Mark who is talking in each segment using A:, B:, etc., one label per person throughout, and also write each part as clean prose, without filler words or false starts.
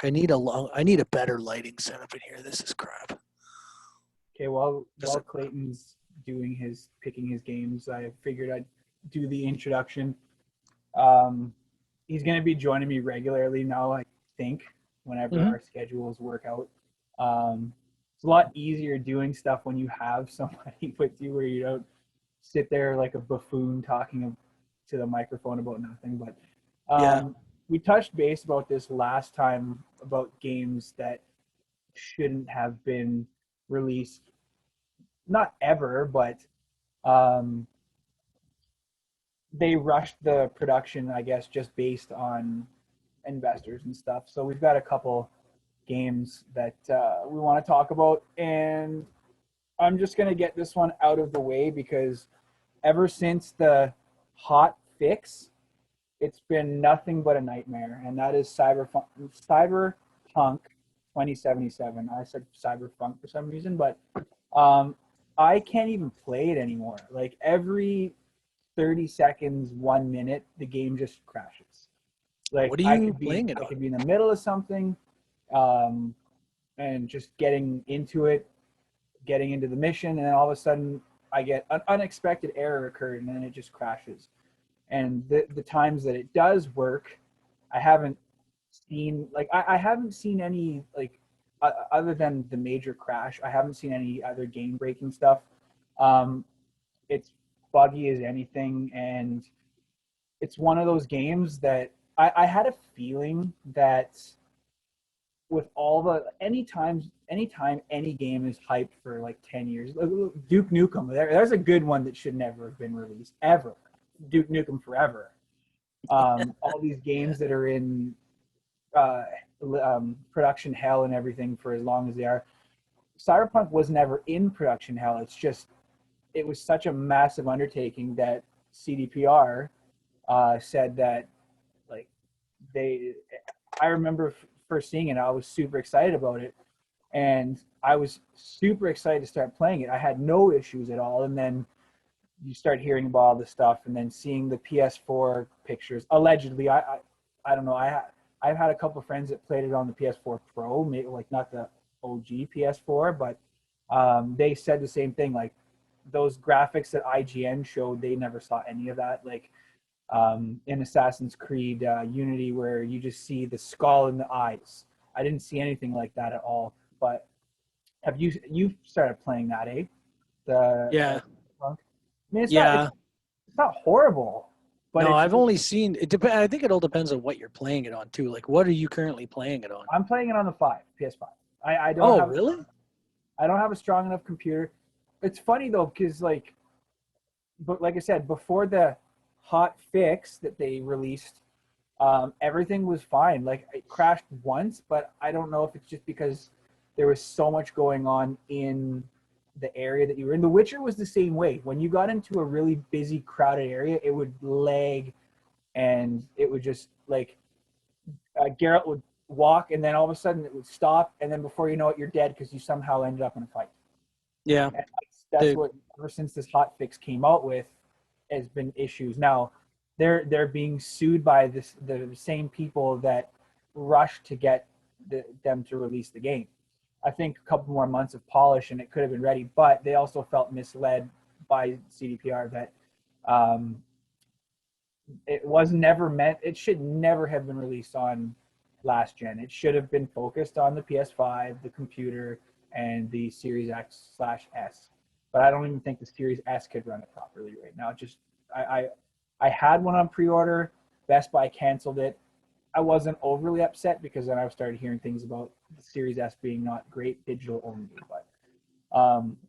A: I need a better lighting setup in here. This is crap.
B: Okay, while Clayton's picking his games, I figured I'd do the introduction. He's going to be joining me regularly now, I think, whenever our schedules work out. It's a lot easier doing stuff when you have somebody with you, where you don't sit there like a buffoon talking to the microphone about nothing. But we touched base about this last time, about games that shouldn't have been released, not ever, but they rushed the production, I guess, just based on investors and stuff. So we've got a couple games that we want to talk about, and I'm just going to get this one out of the way because ever since the hot fix, it's been nothing but a nightmare, and that is Cyberpunk 2077. I said Cyberpunk for some reason, but I can't even play it anymore. Like every 30 seconds, 1 minute, the game just crashes. Like
A: what are you playing it on?
B: I could be in the middle of something, and just getting into it, getting into the mission, and then all of a sudden I get an unexpected error occurred, and then it just crashes. And the times that it does work, I haven't seen I haven't seen any other than the major crash. I haven't seen any other game breaking stuff. It's buggy as anything, and it's one of those games that I had a feeling that with all the anytime any game is hyped for like 10 years, Duke Nukem, there's a good one that should never have been released ever. Duke Nukem Forever. All these games that are in production hell and everything for as long as they are. Cyberpunk was never in production hell. It's just it was such a massive undertaking that CDPR said that I remember first seeing it, I was super excited about it, and I was super excited to start playing it. I had no issues at all, and then you start hearing about all this stuff, and then seeing the PS4 pictures. Allegedly, I don't know. I've had a couple of friends that played it on the PS4 Pro, maybe like not the OG PS4, but they said the same thing. Like those graphics that IGN showed, they never saw any of that. Like in Assassin's Creed Unity, where you just see the skull in the eyes. I didn't see anything like that at all. But have you started playing that, eh?
A: Yeah.
B: I mean, it's not horrible. But
A: no, I've only seen it. I think it all depends on what you're playing it on too. Like, what are you currently playing it on?
B: I'm playing it on the PS5. I don't.
A: Really?
B: I don't have a strong enough computer. It's funny though, because like I said, before the hot fix that they released, everything was fine. Like it crashed once, but I don't know if it's just because there was so much going on in the area that you were in. The Witcher was the same way. When you got into a really busy, crowded area, it would lag, and it would just like Geralt would walk, and then all of a sudden it would stop, and then before you know it, you're dead because you somehow ended up in a fight.
A: Yeah,
B: and that's what ever since this hot fix came out with has been issues. Now they're being sued by the same people that rushed to get them to release the game. I think a couple more months of polish and it could have been ready, but they also felt misled by CDPR that it was never meant, it should never have been released on last gen. It should have been focused on the PS5, the computer, and the Series X/S. But I don't even think the Series S could run it properly right now. Just I had one on pre-order. Best Buy canceled it. I wasn't overly upset because then I started hearing things about the Series S being not great digital only. But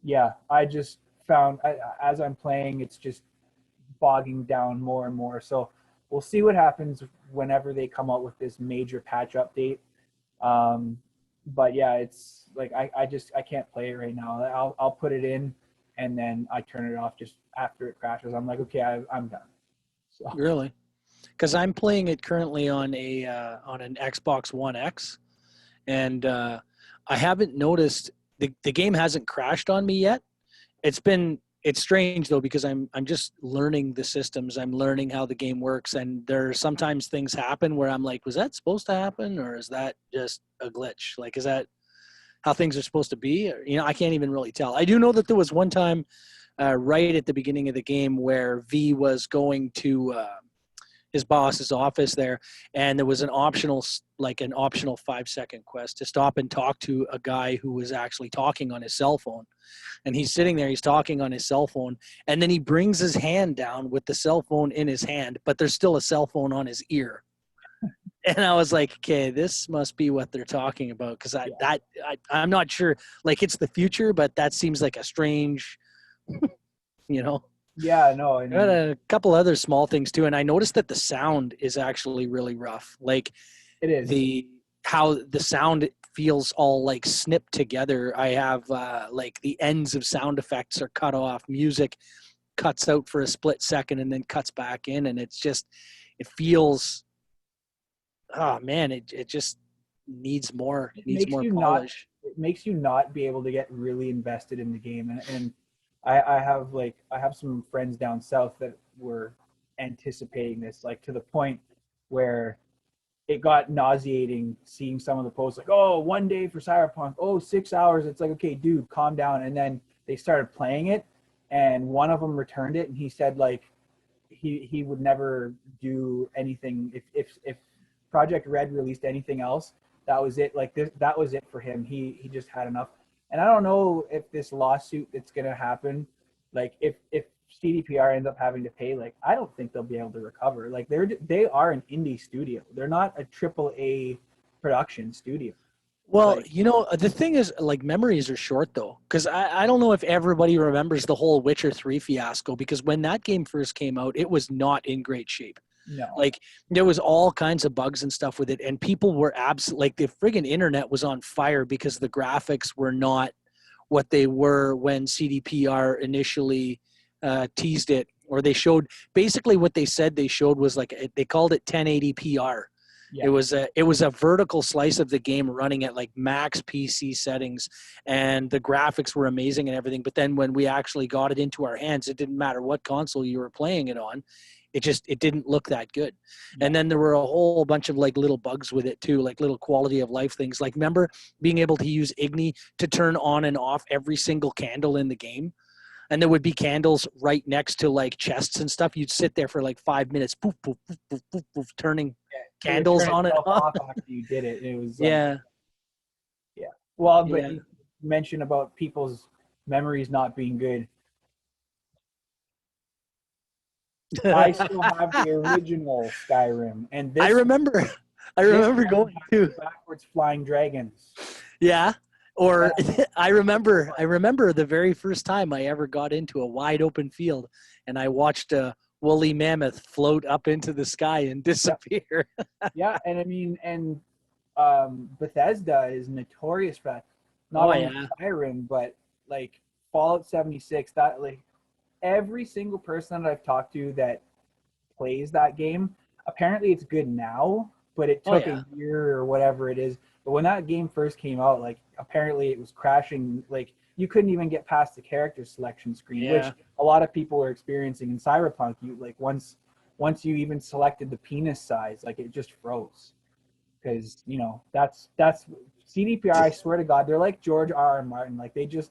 B: yeah, I just found as I'm playing, it's just bogging down more and more. So we'll see what happens whenever they come out with this major patch update. But yeah, it's like I can't play it right now. I'll put it in and then I turn it off just after it crashes. I'm like, okay, I'm done. So.
A: Really? Because I'm playing it currently on an Xbox One X, and I haven't noticed the game hasn't crashed on me yet. It's been it's strange though, because I'm just learning the systems. I'm learning how the game works, and there are sometimes things happen where I'm like, was that supposed to happen, or is that just a glitch? Like, is that how things are supposed to be? You know, I can't even really tell. I do know that there was one time right at the beginning of the game where V was going to his boss's office there, and there was an optional 5-second quest to stop and talk to a guy who was actually talking on his cell phone. And he's sitting there, he's talking on his cell phone, and then he brings his hand down with the cell phone in his hand, but there's still a cell phone on his ear. And I was like, okay, this must be what they're talking about, because I'm not sure. Like, it's the future, but that seems like a strange, you know.
B: Yeah, no, I
A: I got
B: mean,
A: a couple other small things too, and I noticed that the sound is actually really rough. Like
B: it is.
A: how the sound feels all like snipped together. I have like the ends of sound effects are cut off. Music cuts out for a split second and then cuts back in, and it feels. Oh man, it just needs more polish.
B: It makes you not be able to get really invested in the game, and I have some friends down south that were anticipating this, like to the point where it got nauseating seeing some of the posts like, oh, 1 day for Cyberpunk, oh, 6 hours. It's like, okay, dude, calm down. And then they started playing it, and one of them returned it, and he said like he would never do anything if Project Red released anything else. That was it. Like that was it for him. He just had enough. And I don't know if this lawsuit that's gonna happen, like if CDPR ends up having to pay, like I don't think they'll be able to recover. Like they are an indie studio. They're not a AAA production studio.
A: Well,
B: Like,
A: you know, the thing is, like, memories are short, though, because I don't know if everybody remembers the whole Witcher 3 fiasco, because when that game first came out, it was not in great shape.
B: no.
A: Like, there was all kinds of bugs and stuff with it, and people were like, the friggin' internet was on fire because the graphics were not what they were when CDPR initially teased it, or they showed, basically what they said they showed was like, they called it 1080pr.
B: Yeah.
A: It was a vertical slice of the game running at like max PC settings, and the graphics were amazing and everything. But then when we actually got it into our hands, it didn't matter what console you were playing it on. It didn't look that good.
B: Yeah.
A: And then there were a whole bunch of like little bugs with it too, like little quality of life things. Like, remember being able to use Igni to turn on and off every single candle in the game? And there would be candles right next to like chests and stuff. You'd sit there for like 5 minutes, poof, poof, poof, poof, poof, poof, turning candles on and off.
B: After you did it. It was
A: Yeah.
B: Yeah. Well, but
A: Yeah.
B: you mentioned about people's memories not being good. I still have the original Skyrim, and this
A: I remember going to.
B: backwards flying dragons.
A: Yeah. Or I remember the very first time I ever got into a wide open field and I watched a woolly mammoth float up into the sky and disappear.
B: Yeah, and I mean, and Bethesda is notorious for that. Not only Skyrim, but like Fallout 76. That, like, every single person that I've talked to that plays that game, apparently it's good now, but it took a year or whatever it is. But when that game first came out, like, apparently it was crashing. Like, you couldn't even get past the character selection screen, which a lot of people were experiencing in Cyberpunk. You, like, once you even selected the penis size, like, it just froze. Because, you know, that's CDPR, I swear to God, they're like George R.R. Martin. Like, they just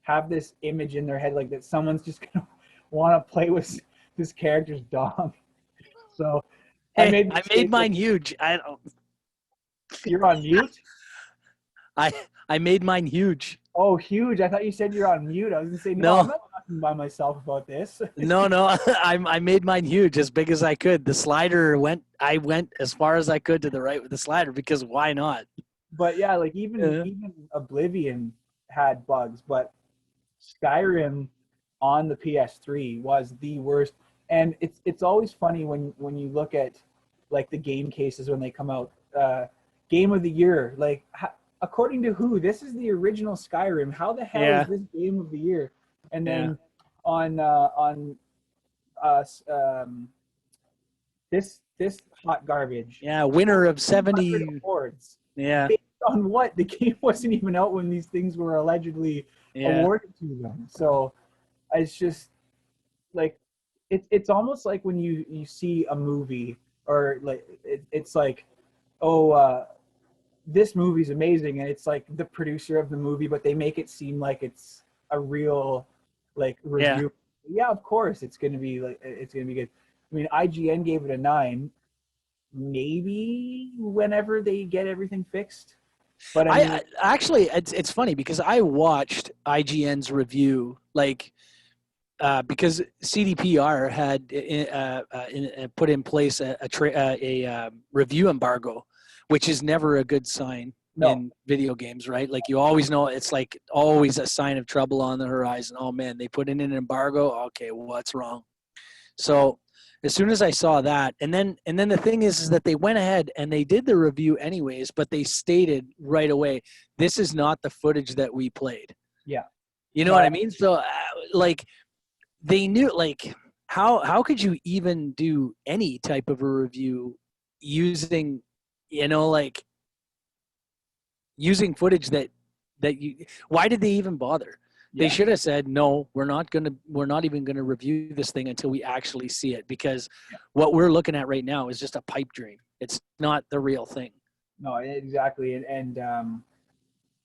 B: have this image in their head, like, that someone's just going to want to play with this character's dog. So
A: hey, I made mine huge.
B: You're on mute?
A: I made mine huge.
B: Oh, huge. I thought you said you're on mute. I was going to say, no, I'm not talking by myself about this.
A: No, I made mine huge, as big as I could. The slider I went as far as I could to the right with the slider, because why not?
B: But yeah, like even Oblivion had bugs, but Skyrim on the PS3 was the worst. And it's always funny when you look at like the game cases when they come out. Game of the year, like, according to who? This is the original Skyrim. How the hell is this game of the year? And then on this hot garbage.
A: Yeah, winner of 70
B: awards.
A: Yeah.
B: Based on what? The game wasn't even out when these things were allegedly awarded to them. So It's just like it's almost like when you see a movie, or like it's like, oh, this movie's amazing, and it's like the producer of the movie, but they make it seem like it's a real like
A: Yeah.
B: review. Yeah, of course it's gonna be like, it's gonna be good. I mean, IGN gave it a 9, maybe whenever they get everything fixed. But I mean,
A: I actually, it's funny because I watched IGN's review, like, because CDPR had put in place a review embargo, which is never a good sign
B: no,
A: in video games, right? Like you always know it's like always a sign of trouble on the horizon. Oh man, they put in an embargo. Okay, what's wrong? So as soon as I saw that, and then the thing is that they went ahead and they did the review anyways, but they stated right away, this is not the footage that we played.
B: yeah,
A: You know
B: no,
A: what I mean? So like they knew, like, how could you even do any type of a review using, like using footage that you, why did they even bother? They
B: yeah,
A: should have said, no, we're not even gonna review this thing until we actually see it, because
B: yeah.
A: what we're looking at right now is just a pipe dream. It's not the real thing.
B: No, exactly, and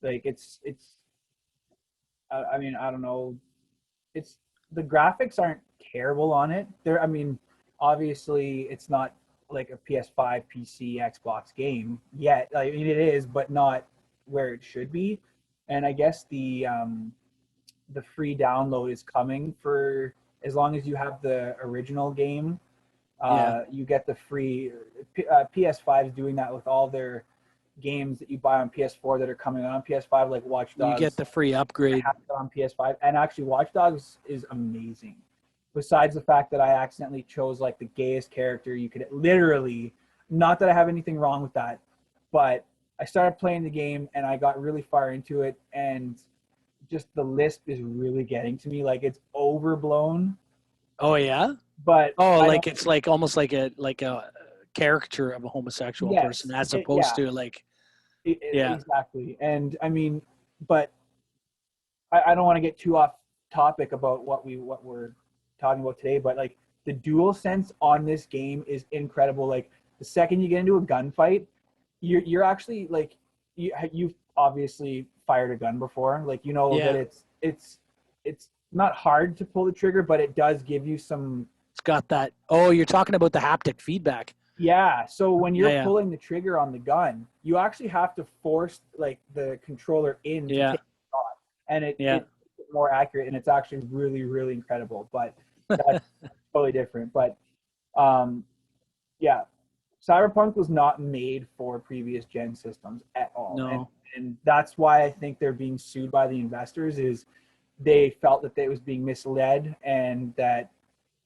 B: like it's I mean, I don't know, it's the graphics aren't terrible on it. I mean, obviously it's not like a PS5, PC, Xbox game yet. I mean, it is, but not where it should be. And I guess the free download is coming for, as long as you have the original game.
A: Yeah,
B: You get the free. PS5 is doing that with all their games that you buy on PS4 that are coming on PS5, like Watch
A: you get
B: Dogs.
A: the free
B: I
A: upgrade.
B: have it on PS5, and actually, Watch Dogs is amazing. Besides the fact that I accidentally chose like the gayest character you could literally, not that I have anything wrong with that, but I started playing the game and I got really far into it, and just the lisp is really getting to me. Like it's overblown,
A: Oh yeah.
B: but
A: Oh,
B: I don't.
A: like it's like almost like a caricature of a homosexual person,
B: Yes,
A: as opposed
B: yeah,
A: to like, yeah.
B: exactly. And I mean, but I don't want to get too off topic about what we're talking about today, but like the dual sense on this game is incredible. Like the second you get into a gunfight, you're actually like, you've obviously fired a gun before. Like you know that
A: Yeah,
B: it's not hard to pull the trigger, but it does give you some.
A: it's got that. Oh, you're talking about the haptic feedback.
B: Yeah, so when
A: Yeah,
B: you're
A: yeah,
B: pulling the trigger on the gun, you actually have to force like the controller in to
A: yeah,
B: take the shot, and
A: yeah.
B: it's more accurate, and it's actually really really incredible. But that's totally different. But um, yeah, Cyberpunk was not made for previous gen systems at all,
A: No.
B: and that's why I think they're being sued by the investors. Is they felt that they was being misled, and that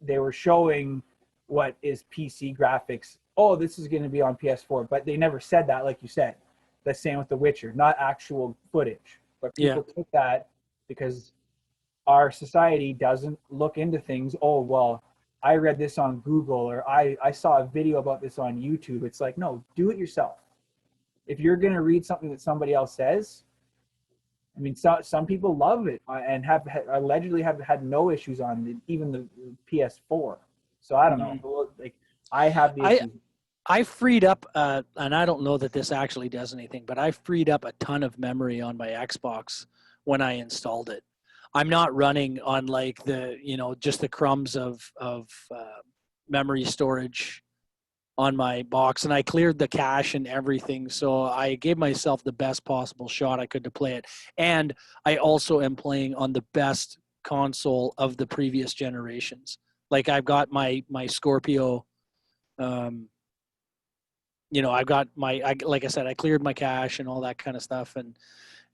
B: they were showing what is PC graphics. Oh, this is going to be on PS4, but they never said that, like you said. The same with The Witcher, not actual footage, but
A: Yeah.
B: people took that because our society doesn't look into things. Oh, well, I read this on Google, or I saw a video about this on YouTube. It's like, no, do it yourself. If you're going to read something that somebody else says, I mean, some people love it, and have allegedly have had no issues on even the PS4. So I don't
A: Mhm.
B: know. Like I have the
A: I
B: issues.
A: I freed up, and I don't know that this actually does anything, but I freed up a ton of memory on my Xbox when I installed it. I'm not running on like just the crumbs of memory storage on my box, and I cleared the cache and everything. So I gave myself the best possible shot I could to play it. And I also am playing on the best console of the previous generations. Like I've got my Scorpio. Um, I've got like I said, I cleared my cache and all that kind of stuff,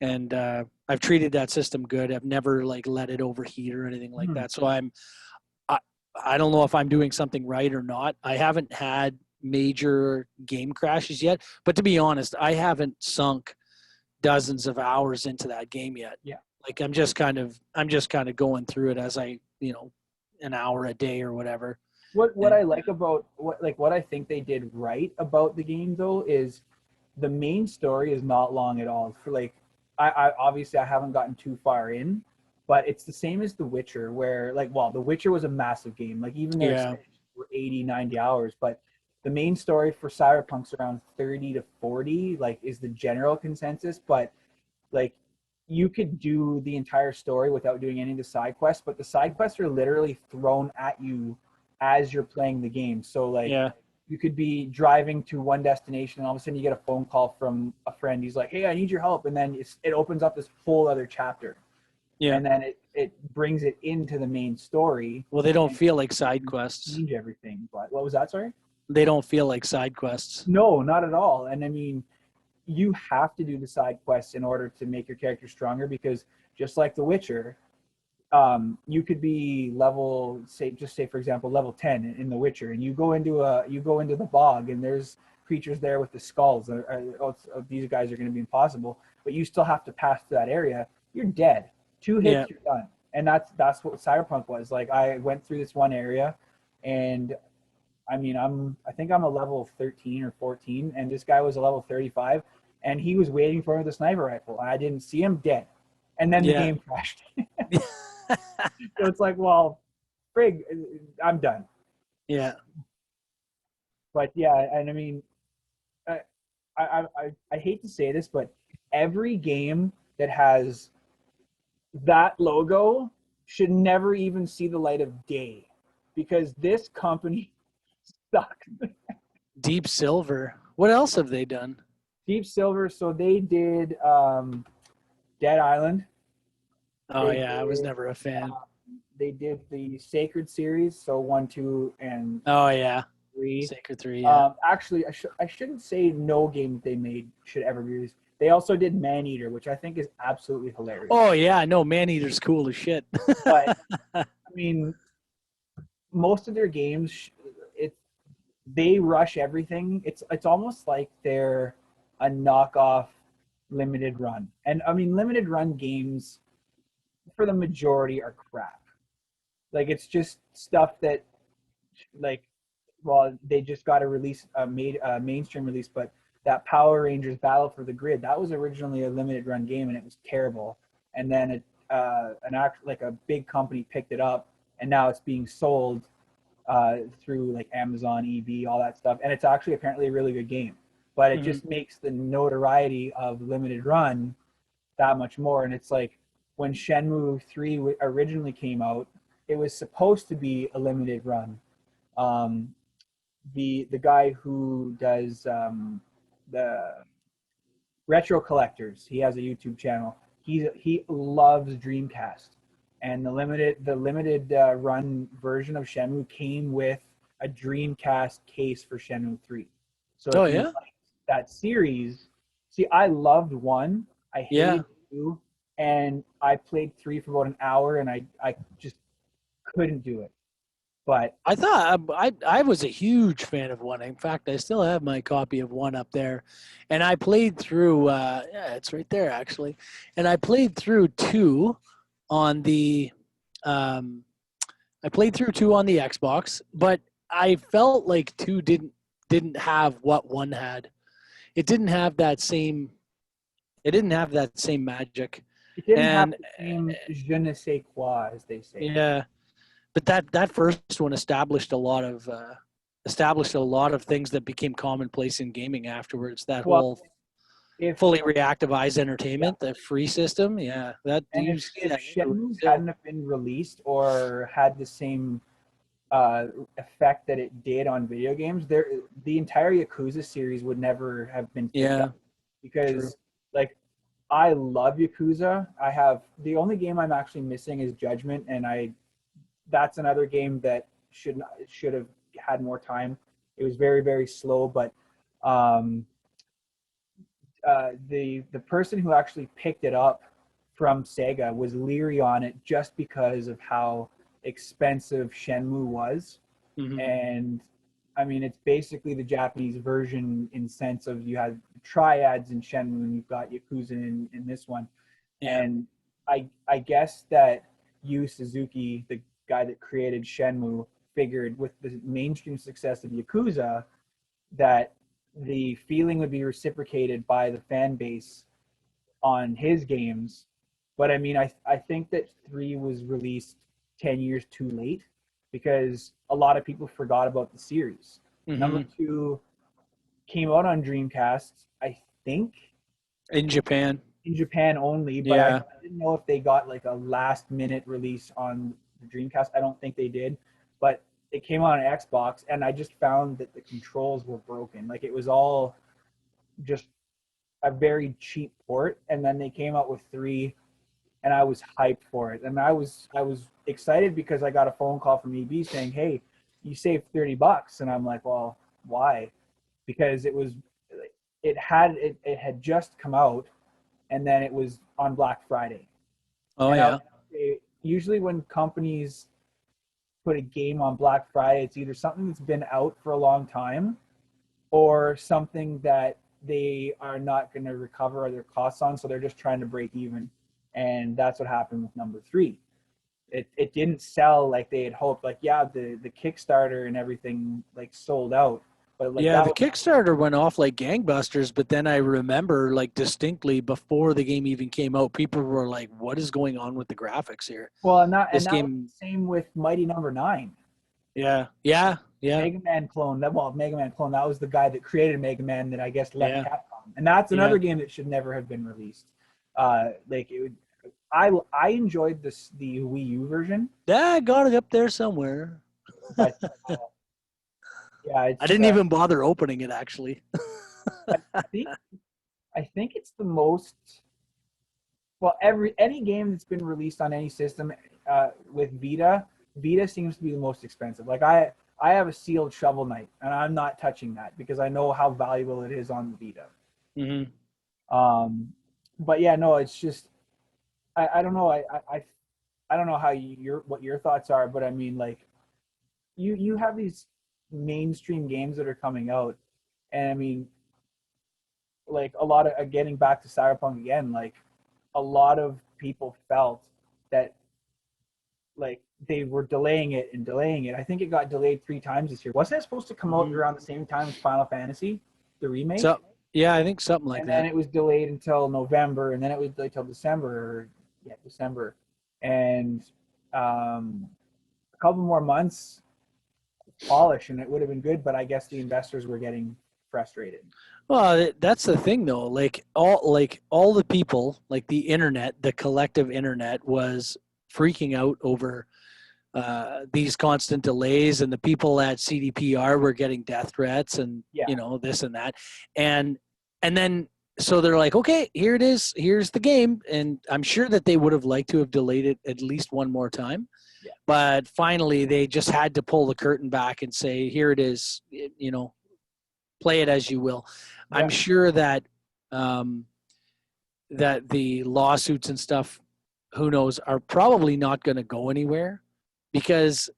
A: and I've treated that system good. I've never like let it overheat or anything like
B: Hmm.
A: that. So I, I don't know if I'm doing something right or not. I haven't had major game crashes yet, but to be honest, I haven't sunk dozens of hours into that game yet.
B: Yeah.
A: Like I'm just kind of going through it as an hour a day or whatever.
B: What
A: And
B: I like about what I think they did right about the game though is the main story is not long at all. For like, I obviously I haven't gotten too far in, but it's the same as The Witcher, where like, well, The Witcher was a massive game. Like even their
A: Yeah.
B: expansions were 80, 90 hours, but the main story for Cyberpunk's around 30 to 40, like is the general consensus. But like you could do the entire story without doing any of the side quests, but the side quests are literally thrown at you as you're playing the game. So like
A: Yeah.
B: you could be driving to one destination and all of a sudden you get a phone call from a friend. He's like, "Hey, I need your help," and then it opens up this whole other chapter,
A: Yeah.
B: and then it brings it into the main story
A: Well, they don't
B: and
A: feel like side quests.
B: change everything. But what was that? Sorry.
A: They don't feel like side quests.
B: No, not at all. And I mean, you have to do the side quests in order to make your character stronger, because just like The Witcher, you could be level, say for example level 10 in The Witcher, and you go into the bog and there's creatures there with the skulls. These guys are going to be impossible, but you still have to pass through that area. You're dead. 2 hits,
A: Yeah.
B: you're done. And that's what Cyberpunk was like. I went through this one area, and I mean, I think I'm a level 13 or 14, and this guy was a level 35, and he was waiting for me with a sniper rifle. I didn't see him, dead, and then the
A: Yeah.
B: game crashed. So it's like, well, frig, I'm done.
A: Yeah.
B: But yeah, and I mean, I, I hate to say this, but every game that has that logo should never even see the light of day, because this company sucks.
A: Deep Silver. What else have they done?
B: Deep Silver, so they did Dead Island.
A: Oh
B: They
A: yeah, I was
B: did,
A: never a fan.
B: they did the Sacred series, so 1, 2, and
A: Oh yeah,
B: 3.
A: Sacred 3. Yeah.
B: Actually, I shouldn't say no game they made should ever be released. They also did Maneater, which I think is absolutely hilarious.
A: Oh yeah, no, Maneater's cool as shit.
B: But I mean, most of their games, they rush everything. It's almost like they're a knockoff limited run. And I mean, limited run games for the majority are crap. Like it's just stuff that, like, well, they just got a release, made a mainstream release, but that Power Rangers Battle for the Grid, that was originally a limited run game and it was terrible. And then like a big company picked it up, and now it's being sold through like Amazon, EB, all that stuff, and it's actually apparently a really good game. But it just makes the notoriety of limited run that much more. And it's like when Shenmue 3 originally came out, it was supposed to be a limited run. Um, the guy who does the Retro Collectors, he has a YouTube channel. He loves Dreamcast, and the limited run version of Shenmue came with a Dreamcast case for Shenmue 3. So
A: Oh
B: if you
A: yeah,
B: like that series, see, I loved 1, I
A: yeah.
B: hated 2, and I played 3 for about an hour, and I just couldn't do it. But
A: I thought I was a huge fan of 1. In fact, I still have my copy of 1 up there, and I played through. Yeah, it's right there actually, and I played through 2 on the. Um, I played through 2 on the Xbox, but I felt like 2 didn't have what 1 had. It didn't have that same. It didn't have that same magic,
B: it didn't have
A: and
B: the same je ne sais quoi, as they say.
A: yeah, but that first one established a lot of things that became commonplace in gaming afterwards. That
B: Well,
A: whole
B: if
A: fully reactive eyes
B: yeah,
A: entertainment, the free system, yeah, that do
B: and
A: you see
B: if
A: that everywhere
B: Shenmue
A: still?
B: hadn't have been released or had the same effect that it did on video games, the entire Yakuza series would never have been picked
A: Yeah,
B: up,
A: true.
B: because like I love Yakuza. I have the only game I'm actually missing is Judgment, and that's another game that should have had more time. It was very, very slow, but um, the person who actually picked it up from Sega was leery on it just because of how expensive Shenmue was.
A: Hmm.
B: And I mean, it's basically the Japanese version in sense of you had triads in Shenmue and you've got Yakuza in this one.
A: Yeah.
B: And I guess that Yu Suzuki, the guy that created Shenmue, figured with the mainstream success of Yakuza that the feeling would be reciprocated by the fan base on his games, But I mean, I think that 3 was released 10 years too late because a lot of people forgot about the series. Number
A: Hmm.
B: 2 came out on Dreamcast, I think,
A: In Japan.
B: in Japan only, but I
A: Yeah.
B: didn't know if they got like a last minute release on the Dreamcast. I don't think they did, but it came out on Xbox, and I just found that the controls were broken. Like it was all just a very cheap port, and then they came out with 3, and I was hyped for it, and I was excited because I got a phone call from EB saying, "Hey, you saved $30," and I'm like, "Well, why?" Because it had just come out, and then it was on Black Friday.
A: Oh
B: And I
A: yeah.
B: would say, usually when companies put a game on Black Friday, it's either something that's been out for a long time or something that they are not going to recover their costs on, so they're just trying to break even. And that's what happened with number 3. It didn't sell like they had hoped. Like, yeah, the Kickstarter and everything like sold out, but like
A: Yeah,
B: that
A: the
B: was,
A: Kickstarter went off like gangbusters, but then I remember like distinctly before the game even came out, people were like, "What is going on with the graphics here?"
B: well, and
A: This
B: that was
A: game,
B: the same with Mighty Number 9.
A: yeah, yeah, yeah,
B: Mega Man clone. Mega Man clone. That was the guy that created Mega Man that I guess left
A: yeah,
B: Capcom, and that's
A: yeah.
B: another game that should never have been released. Like it would, I enjoyed the Wii U version,
A: Yeah, I got it up there somewhere.
B: but yeah,
A: I
B: it's
A: didn't even bother opening it actually.
B: I think I think it's the most, well, any game that's been released on any system with Vita seems to be the most expensive. Like I have a sealed Shovel Knight, and I'm not touching that because I know how valuable it is on the Vita.
A: Hmm.
B: Um, but yeah, no, it's just I don't know. I don't know how what your thoughts are, but I mean, like you have these mainstream games that are coming out, and I mean, like a lot of getting back to Cyberpunk again, like a lot of people felt that like they were delaying it and delaying it. I think it got delayed 3 times this year. Wasn't it supposed to come out
A: Hmm.
B: around the same time as Final Fantasy, the remake?
A: So yeah, I think something like
B: And then
A: that.
B: it was delayed until November, and then it was delayed until December. Yeah, December, and a couple more months polish, and it would have been good. But I guess the investors were getting frustrated.
A: Well, that's the thing though. Like all the people, like the internet, the collective internet was freaking out over these constant delays, and the people at CDPR were getting death threats, and
B: Yeah,
A: this and that, and then so they're like, okay, here it is, here's the game, and I'm sure that they would have liked to have delayed it at least one more time,
B: yeah,
A: but finally they just had to pull the curtain back and say, here it is, play it as you will. I'm
B: yeah,
A: sure that um, that the lawsuits and stuff, who knows, are probably not going to go anywhere because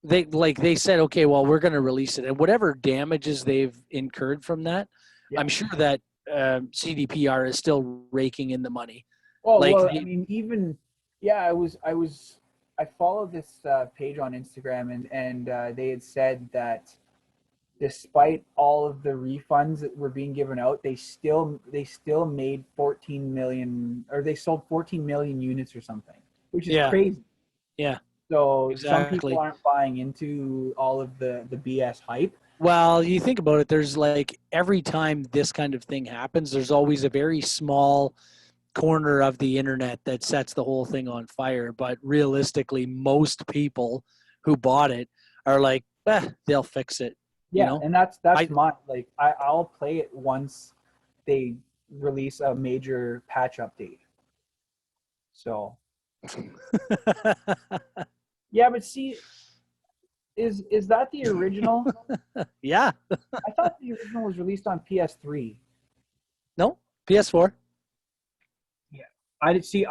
A: they said, okay, well, we're going to release it, and whatever damages they've incurred from that,
B: yeah.
A: I'm sure that CDPR is still raking in the money. Like,
B: Well, I mean, even yeah, I followed this page on Instagram, and they had said that despite all of the refunds that were being given out, they still made 14 million, or they sold 14 million units or something, which is
A: yeah,
B: crazy.
A: yeah,
B: So some people
A: exactly.
B: aren't buying into all of the BS hype.
A: Well, you think about it, there's like every time this kind of thing happens, there's always a very small corner of the internet that sets the whole thing on fire. But realistically, most people who bought it are like, they'll fix it. You
B: Yeah,
A: know,
B: and that's
A: I
B: my, like I'll play it once they release a major patch update. So yeah, but see, is that the original?
A: yeah,
B: I thought the original was released on PS3.
A: no, PS4.
B: Yeah, I did see.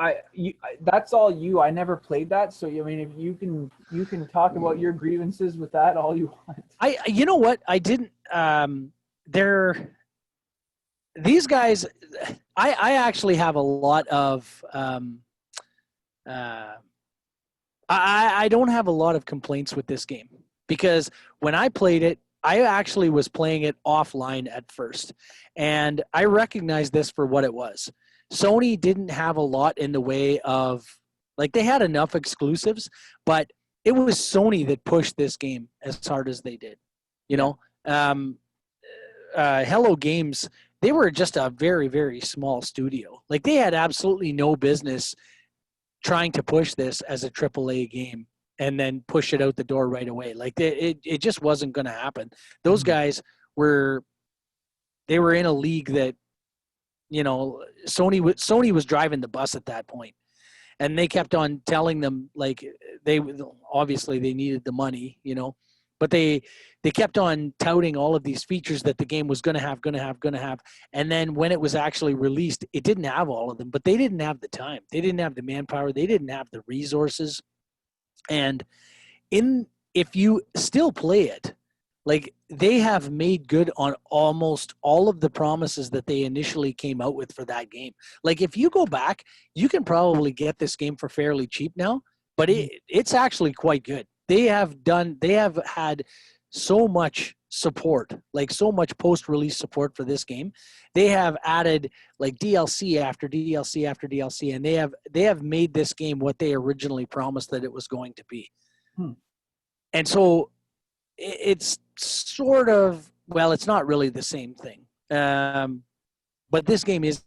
B: That's all you. I never played that, so I mean, if you can talk about your grievances with that all you want.
A: You know what? I didn't. They're these guys. I actually have a lot of. Uh, I don't have a lot of complaints with this game because when I played it, I actually was playing it offline at first, and I recognized this for what it was. Sony didn't have a lot in the way of, like, they had enough exclusives, but it was Sony that pushed this game as hard as they did. You know, um, Hello Games, they were just a very, very small studio. Like, they had absolutely no business trying to push this as a AAA game and then push it out the door right away. Like, it just wasn't going to happen. Those guys were, they were in a league that, you know, Sony was driving the bus at that point, and they kept on telling them, like, they obviously they needed the money, you know, but they kept on touting all of these features that the game was going to have, and then when it was actually released, it didn't have all of them. But they didn't have the time, they didn't have the manpower, they didn't have the resources. And if you still play it, like, they have made good on almost all of the promises that they initially came out with for that game. Like, if you go back, you can probably get this game for fairly cheap now, but it's actually quite good. They have had so much support, like so much post-release support for this game. They have added like DLC after DLC after DLC, and they have made this game what they originally promised that it was going to be. And so it's sort of, well, it's not really the same thing. But this game is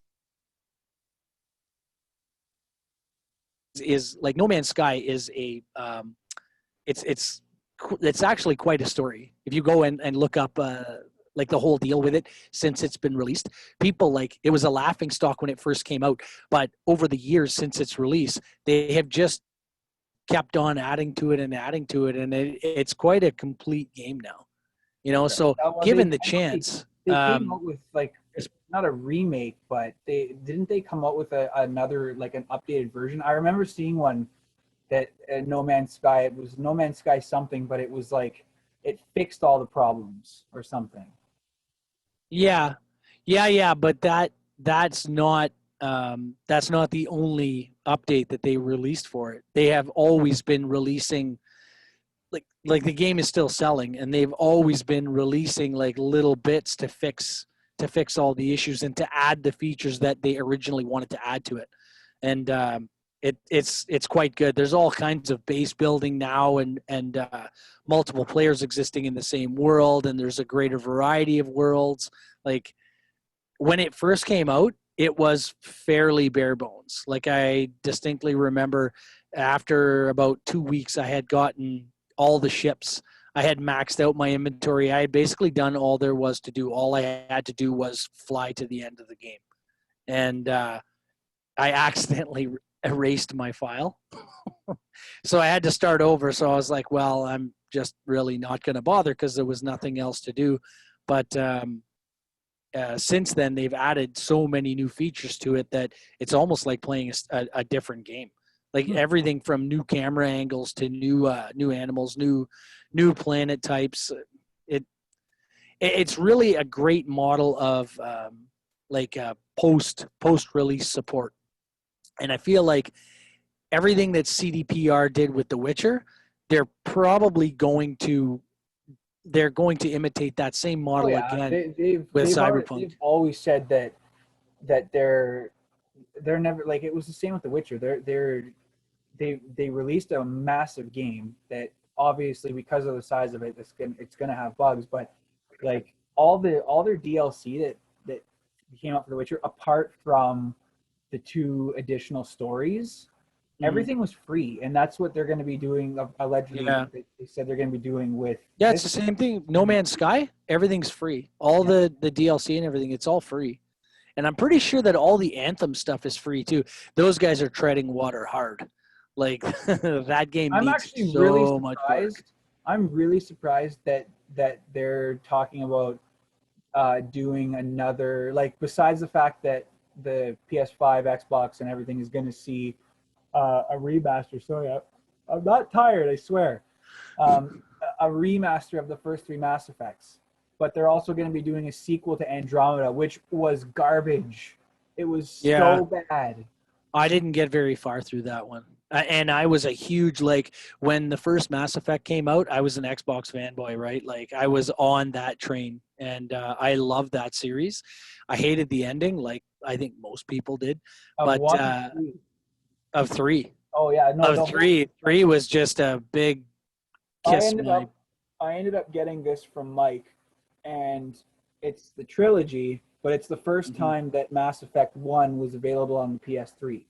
A: like No Man's Sky is a it's actually quite a story. If you go and look up like the whole deal with it since it's been released, people, like, it was a laughing stock when it first came out, but over the years since its release, they have just kept on adding to it, and it's quite a complete game now. You know, so given the chance,
B: they came out with, like, not a remake, but they come out with another, like, an updated version. I remember seeing one that No Man's Sky. It was No Man's Sky something, but it was like it fixed all the problems or something.
A: Yeah, but that's not the only update that they released for it. They have always been releasing, like the game is still selling, and they've always been releasing like little bits to fix all the issues and to add the features that they originally wanted to add to it. And it's quite good. There's all kinds of base building now, and multiple players existing in the same world, and there's a greater variety of worlds. Like, when it first came out, it was fairly bare bones. Like, I distinctly remember after about 2 weeks, I had gotten all the ships. I had maxed out my inventory. I had basically done all there was to do. All I had to do was fly to the end of the game. And I accidentally erased my file. So I had to start over. So I was like, well, I'm just really not going to bother because there was nothing else to do. But since then, they've added so many new features to it that it's almost like playing a different game. Like, everything from new camera angles to new animals, new planet types. It's really a great model of post release support. And I feel like everything that CDPR did with The Witcher, they're going to imitate that same model again with Cyberpunk.
B: They've always said that they're never, like, it was the same with The Witcher. They released a massive game that obviously, because of the size of it, it's gonna have bugs. But like all their DLC that came out for The Witcher, apart from the 2 additional stories, everything was free, and that's what they're going to be doing. Allegedly, they said they're going to be doing with.
A: Yeah, it's the same thing. No Man's Sky, everything's free. All the DLC and everything, it's all free. And I'm pretty sure that all the Anthem stuff is free too. Those guys are treading water hard. Like, that game needs so much work.
B: I'm really surprised that they're talking about doing another, like, besides the fact that the PS5, Xbox, and everything is going to see a remaster. Sorry, I'm not tired, I swear. A remaster of the first 3 Mass Effects. But they're also going to be doing a sequel to Andromeda, which was garbage. It was so bad.
A: I didn't get very far through that one. And I was a huge, like, when the first Mass Effect came out, I was an Xbox fanboy, right? Like, I was on that train, and I loved that series. I hated the ending, like I think most people did,
B: Of
A: but
B: one or two?
A: of three,
B: Oh yeah, no,
A: of
B: the whole.
A: three was just a big
B: I
A: kiss
B: ended
A: my.
B: up I ended up getting this from Mike, and it's the trilogy, but it's the first
A: Mhm.
B: time that Mass Effect One was available on the PS3.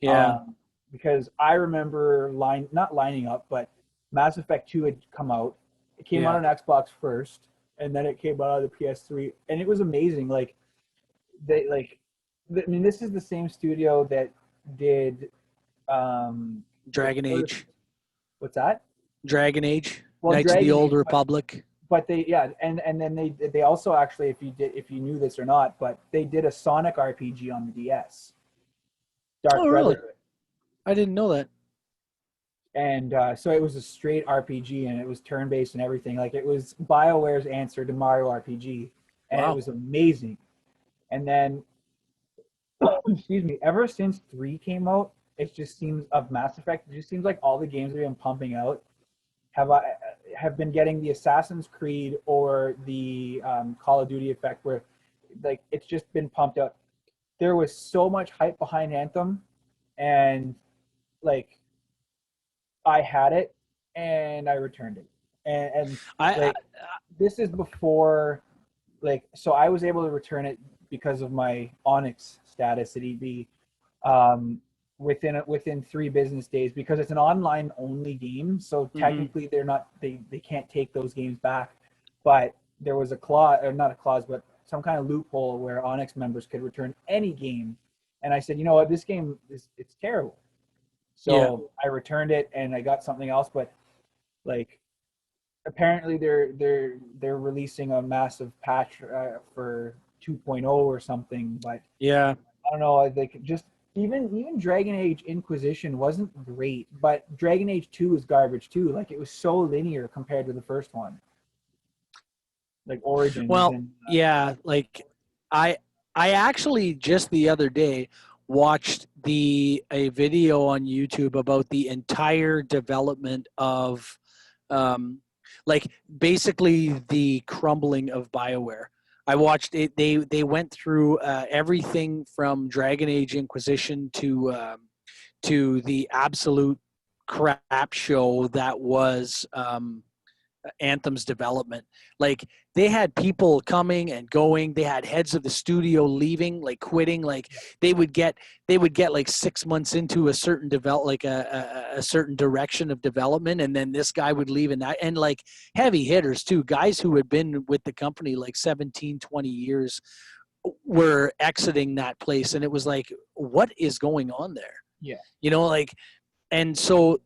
A: Yeah,
B: Um, because I remember not lining up, but Mass Effect 2 had come out. It came out
A: yeah,
B: on Xbox first, and then it came out on the PS3, and it was amazing. Like they like, I mean, this is the same studio that did the
A: Dragon
B: first.
A: Age,
B: What's that?
A: Dragon Age,
B: Well,
A: Knights of the
B: Dragon
A: Old
B: Age,
A: Republic.
B: but they yeah, and then they also actually, if you knew this or not, but they did a Sonic RPG on the DS, Dark
A: Oh, really?
B: Brotherhood.
A: I didn't know that.
B: And so it was a straight RPG, and it was turn based and everything. Like it was BioWare's answer to Mario RPG, and it
A: Wow.
B: was amazing. And then, excuse me, ever since three came out, it just seems of Mass Effect. It just seems like all the games they've been pumping out have been getting the Assassin's Creed or the Call of Duty effect, where like it's just been pumped out. There was so much hype behind Anthem, and like I had it and I returned it. And
A: I
B: like this is before like so I was able to return it because of my Onyx status at EB within 3 business days because it's an online only game. So
A: mhm.
B: technically they can't take those games back. But there was a clause or not a clause, but some kind of loophole where Onyx members could return any game. And I said, you know what, this game is it's terrible.
A: Yeah.
B: So I returned it and I got something else, but like apparently they're releasing a massive patch for 2.0 or something, but
A: Yeah.
B: I don't know, like just even Dragon Age Inquisition wasn't great, but Dragon Age 2 is garbage too. Like it was so linear compared to the first one, like Origins
A: Well,
B: and
A: yeah, like I I actually just the other day watched the a video on YouTube about the entire development of um like basically the crumbling of BioWare. I watched it. They went through everything from Dragon Age Inquisition to the absolute crap show that was Anthem's development. Like they had people coming and going. They had heads of the studio leaving, like quitting. Like they would get like 6 months into a certain like a certain direction of development, and then this guy would leave, and like heavy hitters too, guys who had been with the company like 17, 20 years were exiting that place, and it was like, what is going on there?
B: yeah,
A: Like, and so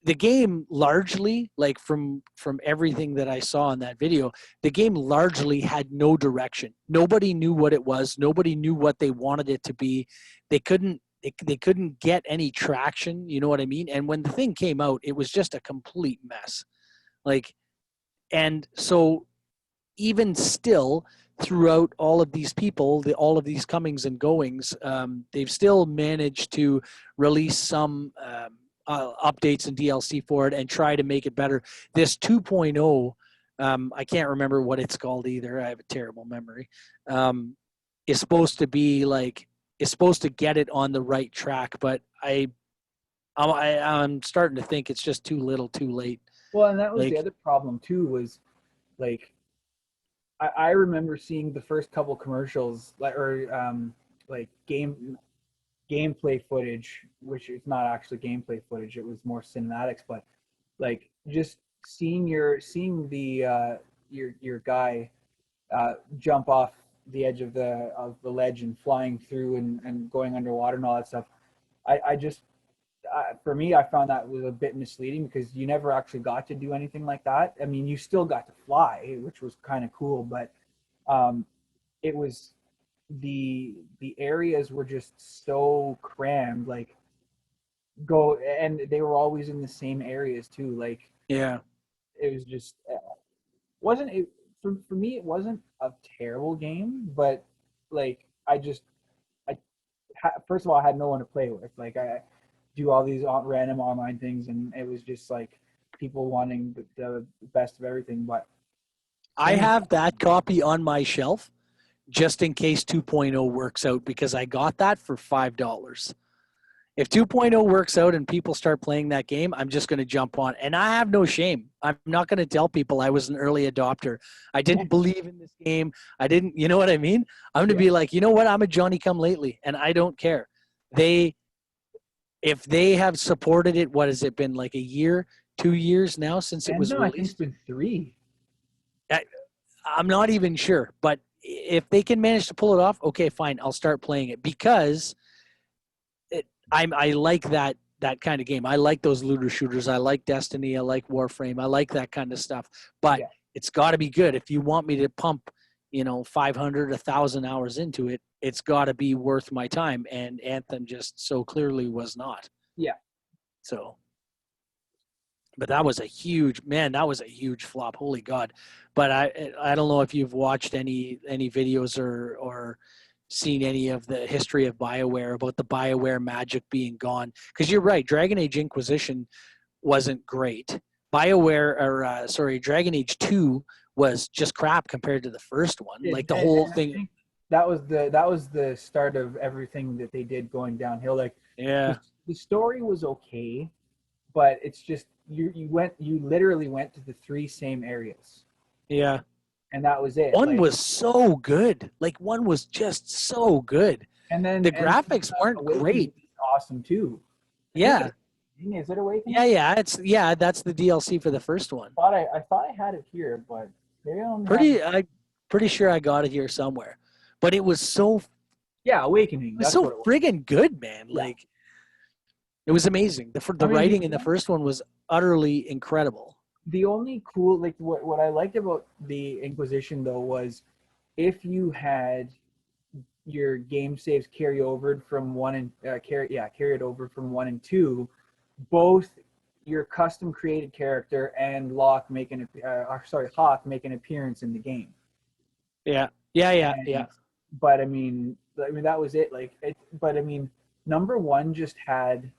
A: the game largely, like from everything that I saw in that video, the game largely had no direction. Nobody knew what it was. Nobody knew what they wanted it to be. They couldn't get any traction, you know what I mean? And when the thing came out, it was just a complete mess. Like, and so even still, throughout all of these people, all of these comings and goings, they've still managed to release some updates and DLC for it and try to make it better. This 2.0, I can't remember what it's called either. I have a terrible memory. Is supposed to be like is supposed to get it on the right track, but I'm starting to think it's just too little, too late.
B: well, and that was the
A: Like,
B: other problem too was like I remember seeing the first couple commercials like gameplay footage, which is not actually gameplay footage. It was more cinematics, but like just seeing the your guy jump off the edge of the ledge and flying through and going underwater and all that stuff. I just for me, I found that was a bit misleading because you never actually got to do anything like that. I mean, you still got to fly, which was kind of cool, but um, it was the areas were just so crammed. Like go and they were always in the same areas too. Like
A: yeah,
B: it was just wasn't it for me. It wasn't a terrible game, but like I just I first of all I had no one to play with. Like I do all these random online things, and it was just like people wanting the best of everything. But
A: I
B: same,
A: have that copy on my shelf just in case 2.0 works out because I got that for $5. If 2.0 works out and people start playing that game, I'm just going to jump on. And I have no shame. I'm not going to tell people I was an early adopter. I didn't believe in this game. I didn't, you know what I mean? I'm going to be like, you know what? I'm a Johnny come lately and I don't care. They, if they have supported it, what has it been, like a year, 2 years now since it
B: and
A: was
B: no, I think it's
A: released?
B: been 3.
A: I'm not even sure, but if they can manage to pull it off, okay, fine. I'll start playing it because I like that kind of game. I like those looter shooters. I like Destiny. I like Warframe. I like that kind of stuff. But
B: Yeah,
A: it's got to be good. If you want me to pump, 500, 1,000 hours into it, it's got to be worth my time. And Anthem just so clearly was not.
B: yeah.
A: So, but that was a huge man. That was a huge flop. Holy God! But I don't know if you've watched any videos or seen any of the history of BioWare about the BioWare magic being gone. Because you're right, Dragon Age Inquisition wasn't great. Dragon Age 2 was just crap compared to the first one. Like the whole
B: And I
A: thing.
B: think that was the start of everything that they did going downhill. Like the,
A: Yeah.
B: the story was okay, but it's just you literally went to the 3 same areas,
A: Yeah.
B: and that was it.
A: One
B: Like,
A: was so good. Like one was just so good. The
B: and
A: graphics weren't
B: Awakening
A: great.
B: is awesome too. I think
A: Yeah.
B: is it Awakening?
A: Yeah, that's the DLC for the first one.
B: I thought I had it here, but maybe I only have.
A: I pretty sure I got it here somewhere. But it was
B: Yeah, Awakening. That's what it was.
A: friggin' good, man.
B: Yeah.
A: Like it was amazing. The
B: I mean,
A: writing in the first one was utterly incredible.
B: the only cool, like, what I liked about the Inquisition though was if you had your game saves carry over from one and carry it over from 1 and 2, both your custom created character and Hawk make an appearance in the game.
A: Yeah.
B: And but I mean that was it. Like it, but I mean number one just had,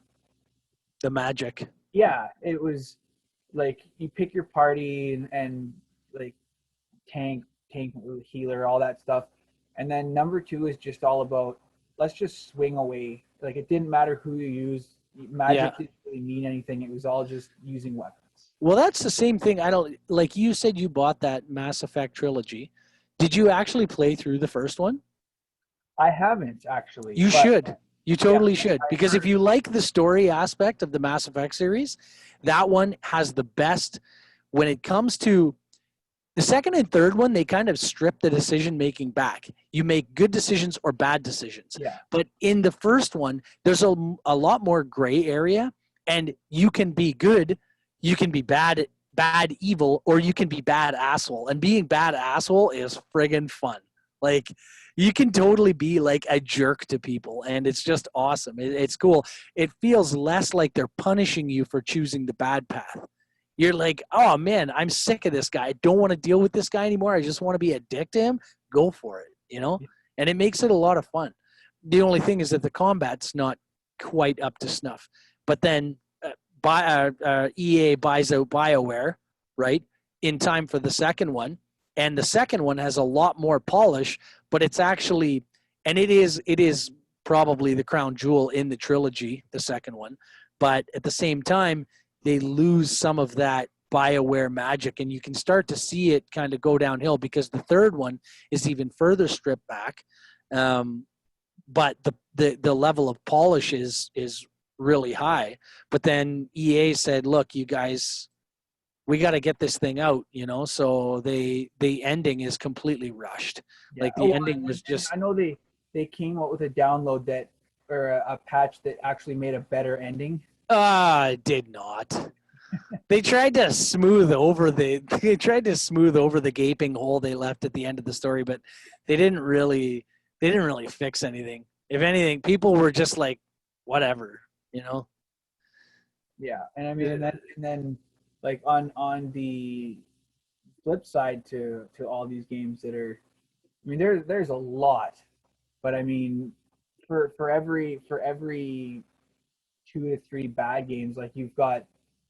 A: The magic.
B: it was like you pick your party and like tank, healer, all that stuff. And then number 2 is just all about, let's just swing away. Like it didn't matter who you used. Magic
A: Yeah.
B: didn't really mean anything. It was all just using weapons.
A: Well, that's the same thing. I don't like you said you bought that Mass Effect trilogy. Did you actually play through the first one?
B: I haven't actually,
A: You
B: but
A: should. You
B: yeah,
A: totally should.
B: I
A: Because if
B: heard.
A: you like the story aspect of the Mass Effect series, that one has the best when it comes to the second and third one, they kind of strip the decision making back. You make good decisions or bad decisions.
B: Yeah,
A: But in the first one, there's a lot more gray area, and you can be good, you can be bad, evil, or you can be bad asshole. And being bad asshole is friggin' fun. Like you can totally be like a jerk to people, and it's just awesome. It's cool. It feels less like they're punishing you for choosing the bad path. You're like, oh man, I'm sick of this guy. I don't want to deal with this guy anymore. I just want to be a dick to him. Go for it. And it makes it a lot of fun. The only thing is that the combat's not quite up to snuff. But then EA buys out BioWare, right, in time for the second one. And the second one has a lot more polish, but it's actually, and it is probably the crown jewel in the trilogy, the second one. But at the same time, they lose some of that BioWare magic, and you can start to see it kind of go downhill because the third one is even further stripped back. But the level of polish is really high. But then EA said, "Look, you guys, we got to get this thing out," So the ending is completely rushed.
B: yeah.
A: Like the
B: Well,
A: ending was
B: and
A: just
B: I know they came out with a download that, or a patch that actually made a better ending.
A: it did not. They tried to smooth over the gaping hole they left at the end of the story, but they didn't really fix anything. If anything, people were just like, whatever.
B: Yeah, and I mean, and then like on the flip side to all these games that are, I mean, there's a lot, but I mean, for every 2 to 3 bad games. Like you've got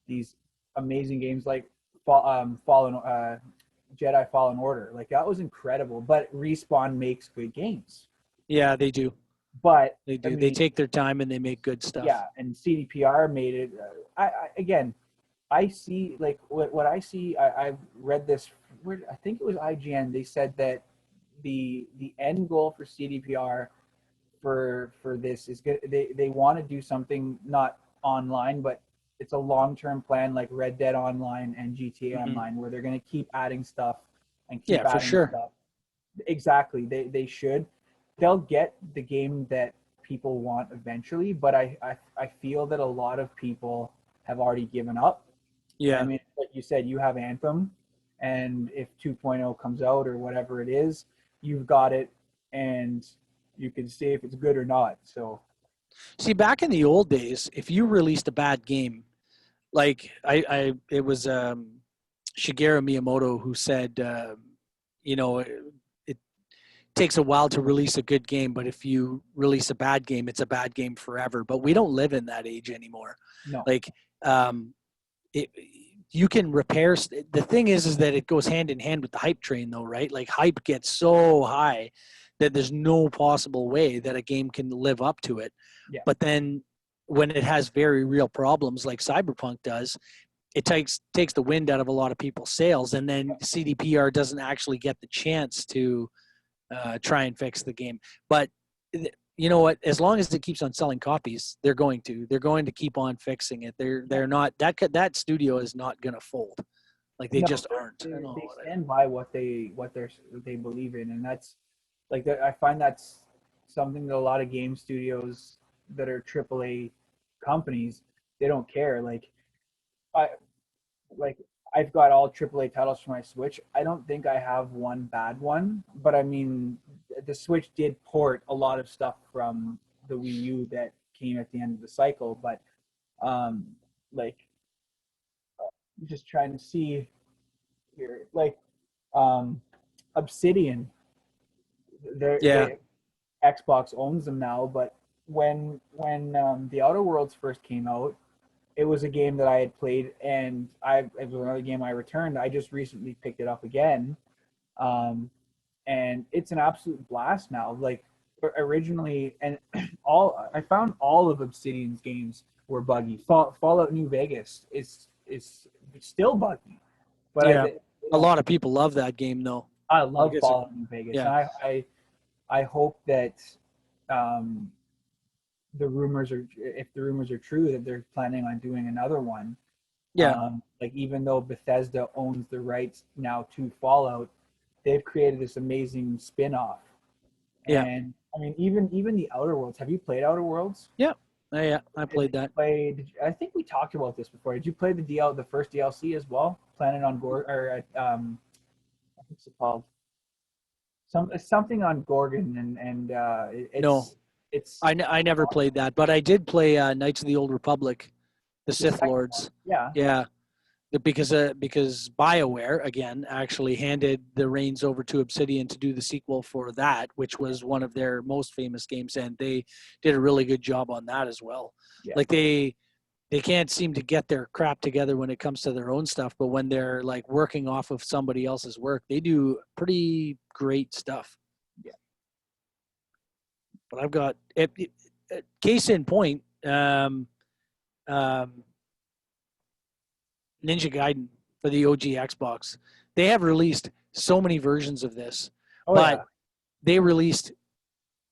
B: these amazing games like Jedi Fallen Order. Like that was incredible. But Respawn makes good games.
A: Yeah, they do.
B: But
A: They do.
B: I
A: They
B: mean,
A: take their time and they make good stuff.
B: yeah, and CDPR made it. Again, I see like what I see. I read this. I think it was IGN. They said that the end goal for CDPR for this is good. They want to do something not online, but it's a long-term plan like Red Dead Online and GTA Online, where they're going to keep adding stuff and keep
A: Yeah, for
B: adding
A: sure.
B: stuff. Exactly. They should. They'll get the game that people want eventually, but I feel that a lot of people have already given up.
A: Yeah.
B: I mean, like you said, you have Anthem, and if 2.0 comes out or whatever it is, you've got it, and you can see if it's good or not. So,
A: See, back in the old days, if you released a bad game, like it was Shigeru Miyamoto who said, you know, it takes a while to release a good game, but if you release a bad game, it's a bad game forever. But we don't live in that age anymore.
B: no.
A: Like, you can repair. The thing is that it goes hand in hand with the hype train, though, right? Like hype gets so high that there's no possible way that a game can live up to it.
B: Yeah.
A: But then when it has very real problems like Cyberpunk does, it takes the wind out of a lot of people's sails, and then CDPR doesn't actually get the chance to try and fix the game. But you know what? As long as it keeps on selling copies, they're going to keep on fixing it. They're not that studio is not going to fold. Like they just aren't.
B: They stand by what they believe in, and that's like that. I find that's something that a lot of game studios that are AAA companies, they don't care. I've got all AAA titles for my Switch. I don't think I have one bad one, but I mean, the Switch did port a lot of stuff from the Wii U that came at the end of the cycle. But like, just trying to see here, like, Obsidian, Xbox owns them now. But when the Outer Worlds first came out, it was a game that I had played, and it was another game I returned. I just recently picked it up again, and it's an absolute blast now. Like originally, and I found all of Obsidian's games were buggy. Fallout New Vegas is still buggy, but
A: yeah, a lot of people love that game though.
B: I love Fallout New Vegas, and I hope that if the rumors are true, that they're planning on doing another one.
A: Yeah.
B: Like even though Bethesda owns the rights now to Fallout, they've created this amazing spin-off.
A: Yeah.
B: And I mean, even the Outer Worlds. Have you played Outer Worlds?
A: Yeah. Yeah, I played that.
B: I think we talked about this before. Did you play the first DLC as well? Planet on Gorgon, or what's it called? Something on Gorgon, and it's
A: no. I never played that, but I did play Knights of the Old Republic, the Sith Lords.
B: Yeah.
A: Yeah. Because BioWare again actually handed the reins over to Obsidian to do the sequel for that, which was one of their most famous games, and they did a really good job on that as well. Yeah. Like they can't seem to get their crap together when it comes to their own stuff, but when they're like working off of somebody else's work, they do pretty great stuff.
B: Yeah.
A: But I've got case in point, Ninja Gaiden for the OG Xbox. They have released so many versions of this, but they released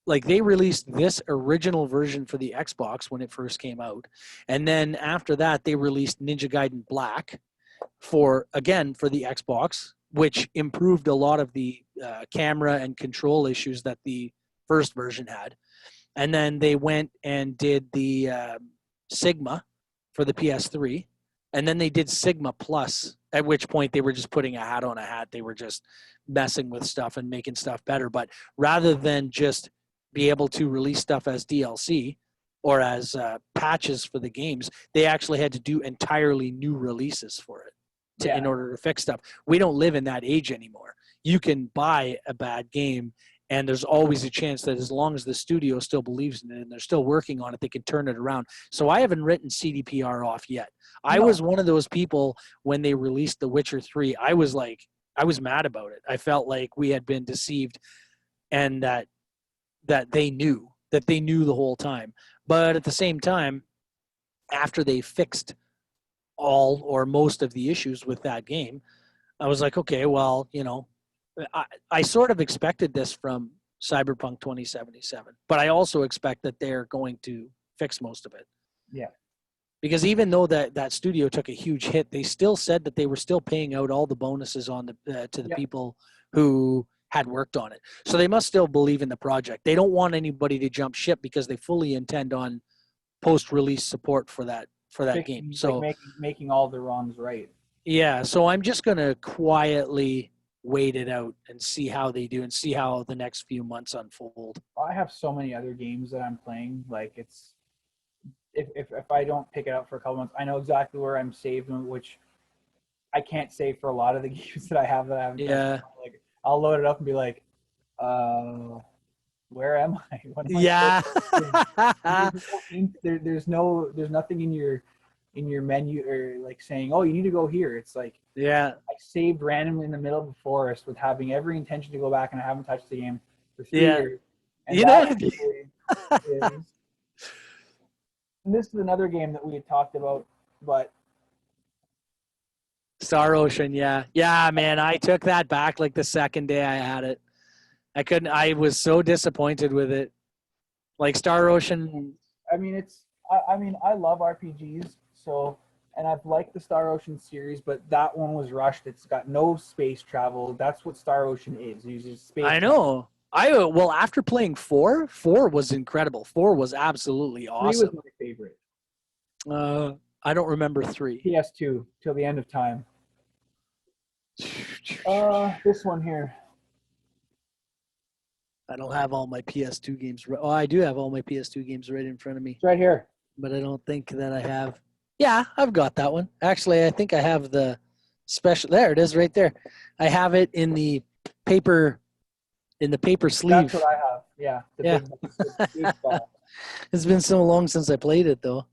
A: this original version for the Xbox when it first came out. And then after that, they released Ninja Gaiden Black for the Xbox, which improved a lot of the camera and control issues that the first version had. And then they went and did the Sigma for the PS3. And then they did Sigma Plus, at which point they were just putting a hat on a hat. They were just messing with stuff and making stuff better. But rather than just be able to release stuff as DLC or as patches for the games, they actually had to do entirely new releases for it in order to fix stuff. We don't live in that age anymore. You can buy a bad game And there's always a chance that as long as the studio still believes in it and they're still working on it, they can turn it around. So I haven't written CDPR off yet. I was one of those people when they released The Witcher 3. I was mad about it. I felt like we had been deceived and that they knew the whole time. But at the same time, after they fixed all or most of the issues with that game, I was like, okay, well, I sort of expected this from Cyberpunk 2077, but I also expect that they're going to fix most of it.
B: Yeah.
A: Because even though that studio took a huge hit, they still said that they were still paying out all the bonuses to the people who had worked on it. So they must still believe in the project. They don't want anybody to jump ship because they fully intend on post-release support for that game. So
B: like making all the wrongs right.
A: Yeah, so I'm just going to quietly wait it out and see how they do and see how the next few months unfold.
B: I have so many other games that I'm playing. Like it's if I don't pick it up for a couple months, I know exactly where I'm saved, which I can't save for a lot of the games that I have that I haven't.
A: Yeah.
B: Like I'll load it up and be like, where am I?
A: Yeah.
B: There's nothing in your menu or like saying, oh, you need to go here. It's like,
A: yeah,
B: I saved randomly in the middle of the forest with having every intention to go back, and I haven't touched the game for 3 years. And and this is another game that we had talked about, but
A: Star Ocean, yeah, man, I took that back like the second day I had it. I was so disappointed with it. Like Star Ocean.
B: I mean, I love RPGs, so, and I've liked the Star Ocean series, but that one was rushed. It's got no space travel. That's what Star Ocean is. It uses space
A: travel. Well, after playing 4 was incredible. 4 was absolutely awesome.
B: 3 was my favorite.
A: I don't remember 3.
B: PS2 till the end of time. This one here.
A: I don't have all my PS2 games. Oh, I do have all my PS2 games right in front of me.
B: It's right here.
A: But I don't think that I have. Yeah, I've got that one. Actually, I think I have the special. There it is, right there. I have it in the paper sleeve.
B: That's what I have. Yeah. Big
A: It's been so long since I played it, though.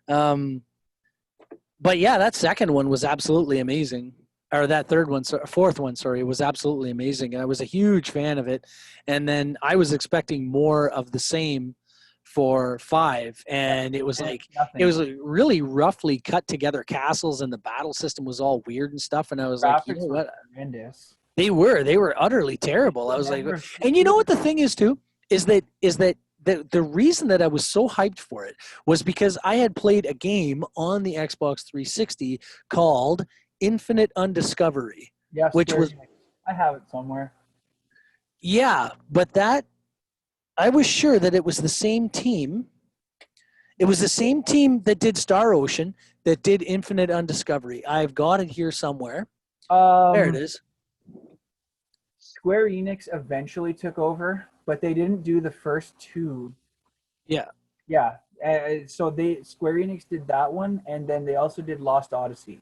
A: But yeah, that second one was absolutely amazing. Or that fourth one, was absolutely amazing. I was a huge fan of it. And then I was expecting more of the same for 5. And it was like, it was like really roughly cut together castles and the battle system was all weird and stuff. And I was like, you know what?
B: Horrendous.
A: They were utterly terrible. I was like, and you know what the thing is too, is that the reason that I was so hyped for it was because I had played a game on the Xbox 360 called Infinite Undiscovery.
B: Yes,
A: which was,
B: I have it somewhere.
A: Yeah, but I was sure that it was the same team. It was the same team that did Star Ocean that did Infinite Undiscovery. I've got it here somewhere. There it is.
B: Square Enix eventually took over, but they didn't do the first 2.
A: Yeah.
B: Yeah. So Square Enix did that one, and then they also did Lost Odyssey.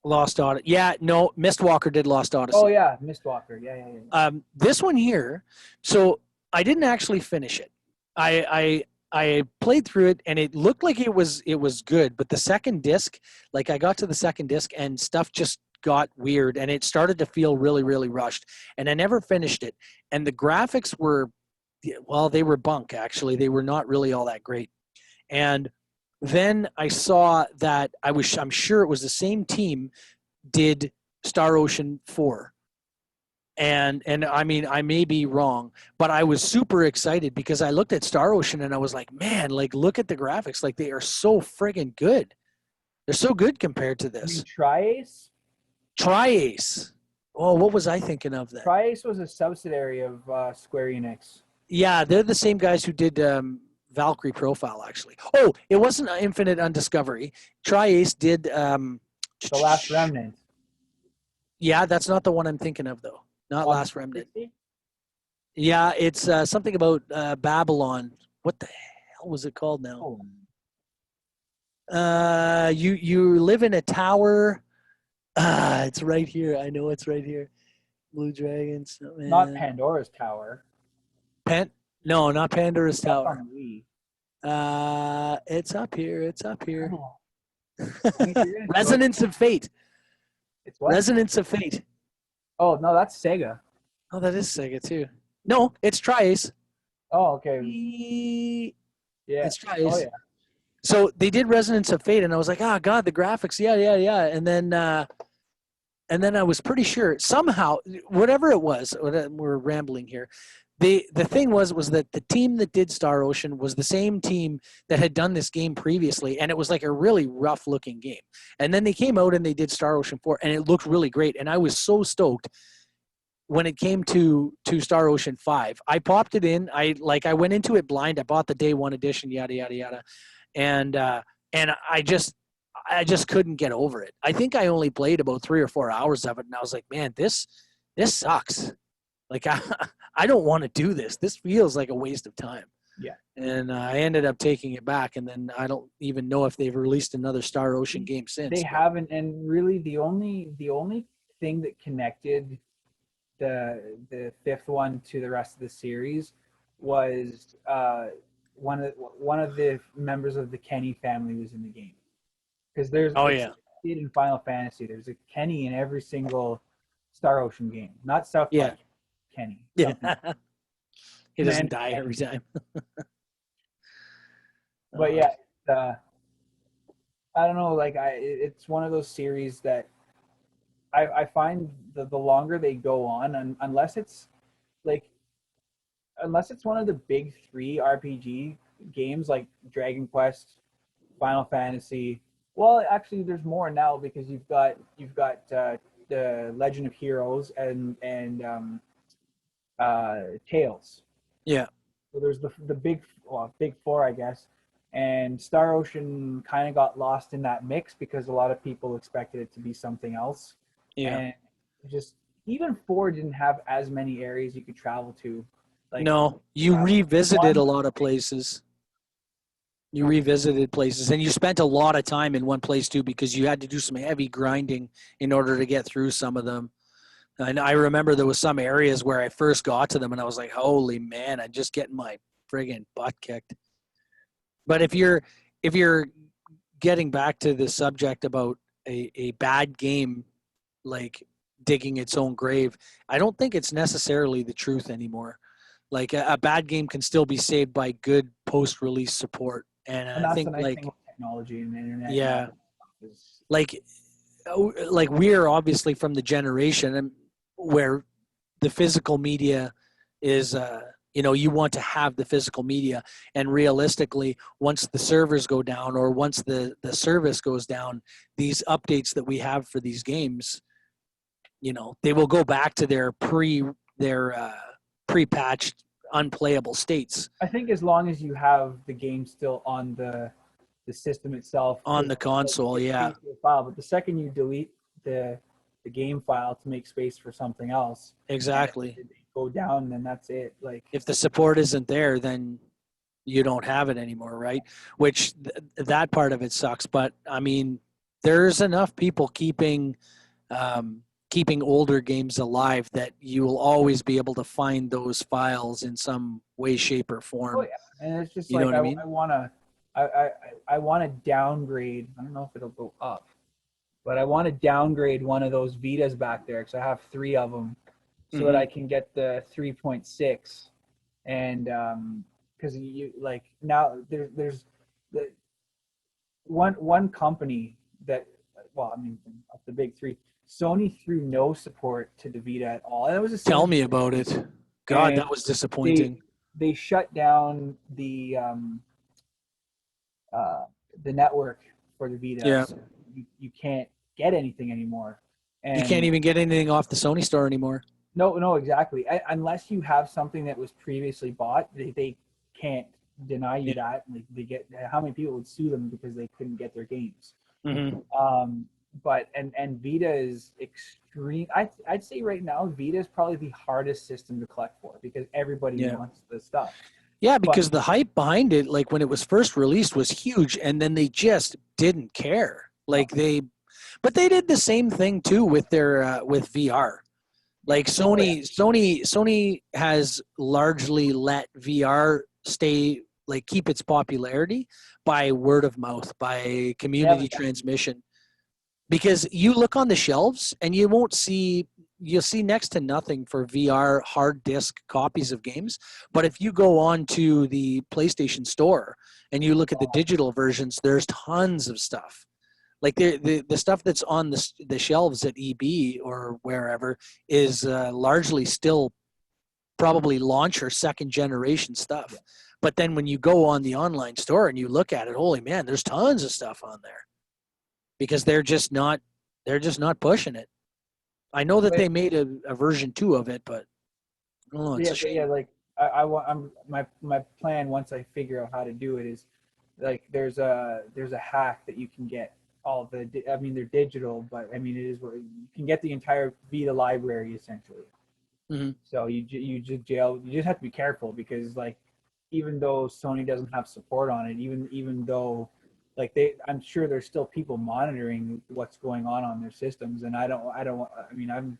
A: Yeah, no, Mistwalker did Lost Odyssey.
B: Oh yeah, Mistwalker. Yeah.
A: This one here, so I didn't actually finish it. I played through it and it looked like it was good, but the second disc, like I got to the second disc and stuff just got weird and it started to feel really, really rushed. And I never finished it. And the graphics were, well, they were bunk actually. They were not really all that great. And then I saw that I'm sure it was the same team did Star Ocean 4. And I mean, I may be wrong, but I was super excited because I looked at Star Ocean and I was like, man, like look at the graphics. Like they are so friggin' good. They're so good compared to this.
B: You mean Tri-Ace?
A: Tri-Ace. Oh, what was I thinking of then?
B: Tri-Ace was a subsidiary of Square Enix.
A: Yeah, they're the same guys who did Valkyrie Profile, actually. Oh, it wasn't Infinite Undiscovery. Tri-Ace did...
B: The Last Remnant.
A: Yeah, that's not the one I'm thinking of, though. Not Last Remnant. Yeah, it's something about Babylon. What the hell was it called now? Oh. You live in a tower. It's right here. I know it's right here. Blue Dragons. Oh,
B: Not
A: man.
B: Pandora's Tower.
A: No, not Pandora's
B: That's
A: Tower.
B: on Wii.
A: It's up here. It's up here.
B: Oh. I mean, if you're gonna show it,
A: Resonance of Fate.
B: it's what?
A: Resonance of Fate.
B: Oh no, that's Sega.
A: Oh, that is Sega too. No, it's Tri-Ace.
B: Oh, okay. Yeah.
A: It's Tri-Ace.
B: Oh yeah.
A: So they did Resonance of Fate, and I was like, oh god, the graphics, yeah. And then I was pretty sure somehow, whatever it was, we're rambling here. The thing was that the team that did Star Ocean was the same team that had done this game previously, and it was like a really rough looking game. And then they came out and they did Star Ocean 4, and it looked really great. And I was so stoked when it came to Star Ocean 5. I popped it in. I went into it blind. I bought the day one edition, yada yada yada, and I just couldn't get over it. I think I only played about 3 or 4 hours of it, and I was like, man, this sucks. Like, I don't want to do this. This feels like a waste of time.
B: Yeah.
A: And I ended up taking it back, and then I don't even know if they've released another Star Ocean game since.
B: They haven't, and really the only thing that connected the fifth one to the rest of the series was one of the members of the Kenny family was in the game. Because there's in Final Fantasy, there's a Kenny in every single Star Ocean game. Not South Park Kenny.
A: Yeah. He doesn't die every time.
B: But yeah, I don't know, like it's one of those series that I find the longer they go on, unless it's one of the big 3 RPG games like Dragon Quest, Final Fantasy. Well, actually, there's more now because you've got the Legend of Heroes and Tales.
A: Yeah.
B: So there's the big 4, I guess. And Star Ocean kind of got lost in that mix because a lot of people expected it to be something else.
A: Yeah.
B: And just even 4 didn't have as many areas you could travel to. Like,
A: no, you revisited a lot of places. You revisited places, and you spent a lot of time in one place too because you had to do some heavy grinding in order to get through some of them. And I remember there was some areas where I first got to them, and I was like, "Holy man, I'm just getting my friggin' butt kicked." But if you're getting back to the subject about a bad game like digging its own grave, I don't think it's necessarily the truth anymore. Like a bad game can still be saved by good post-release support. And
B: that's
A: I think
B: the nice thing with technology and the internet.
A: Yeah. Like we're obviously from the generation where the physical media is, you want to have the physical media. And realistically, once the servers go down or once the service goes down, these updates that we have for these games, they will go back to their pre-patched unplayable states.
B: I think as long as you have the game still on the system itself,
A: on the console, yeah.
B: File, but the second you delete the game file to make space for something else,
A: exactly,
B: go down, then that's it. Like
A: if the support isn't there, then you don't have it anymore, right? Which that part of it sucks. But I mean, there's enough people keeping older games alive that you will always be able to find those files in some way, shape, or form.
B: Oh yeah, and it's just
A: you
B: like
A: know what I mean?
B: I want to downgrade. I don't know if it'll go up, but I want to downgrade one of those Vitas back there because I have 3 of them, so that I can get the 3.6, and because you like now there's the one company that, well, I mean, of the big 3. Sony threw no support to the Vita at all. And it was
A: Tell me about it. God, that was disappointing.
B: They shut down the network for the Vita.
A: Yeah.
B: So you can't get anything anymore. And
A: you can't even get anything off the Sony store anymore.
B: No, exactly. Unless you have something that was previously bought, they can't deny you that. Like they get, how many people would sue them because they couldn't get their games?
A: Mm-hmm.
B: But Vita is extreme. I'd say right now Vita is probably the hardest system to collect for because everybody wants the stuff.
A: Yeah, because the hype behind it, like when it was first released, was huge, and then they just didn't care. But they did the same thing too with their with VR. Like
B: Oh yeah.
A: Sony has largely let VR stay, like, keep its popularity by word of mouth, by
B: They
A: community
B: haven't done.
A: transmission. Because you look on the shelves and you won't see, you'll see next to nothing for VR hard disk copies of games. But if you go on to the PlayStation Store and you look at the digital versions, there's tons of stuff. Like the stuff that's on the shelves at EB or wherever is largely still probably launch or second generation stuff.
B: Yeah.
A: But then when you go on the online store and you look at it, holy man, there's tons of stuff on there because they're just not pushing it. I know that
B: But
A: they made a version 2 of it, but oh, it's
B: yeah,
A: a
B: but yeah,
A: shame.
B: like I want. My plan once I figure out how to do it is like there's a hack that you can get all I mean they're digital, but I mean it is where you can get the entire Vita library essentially.
A: Mm-hmm.
B: So you just have to be careful because like even though Sony doesn't have support on it, even though like I'm sure there's still people monitoring what's going on their systems, and I mean I'm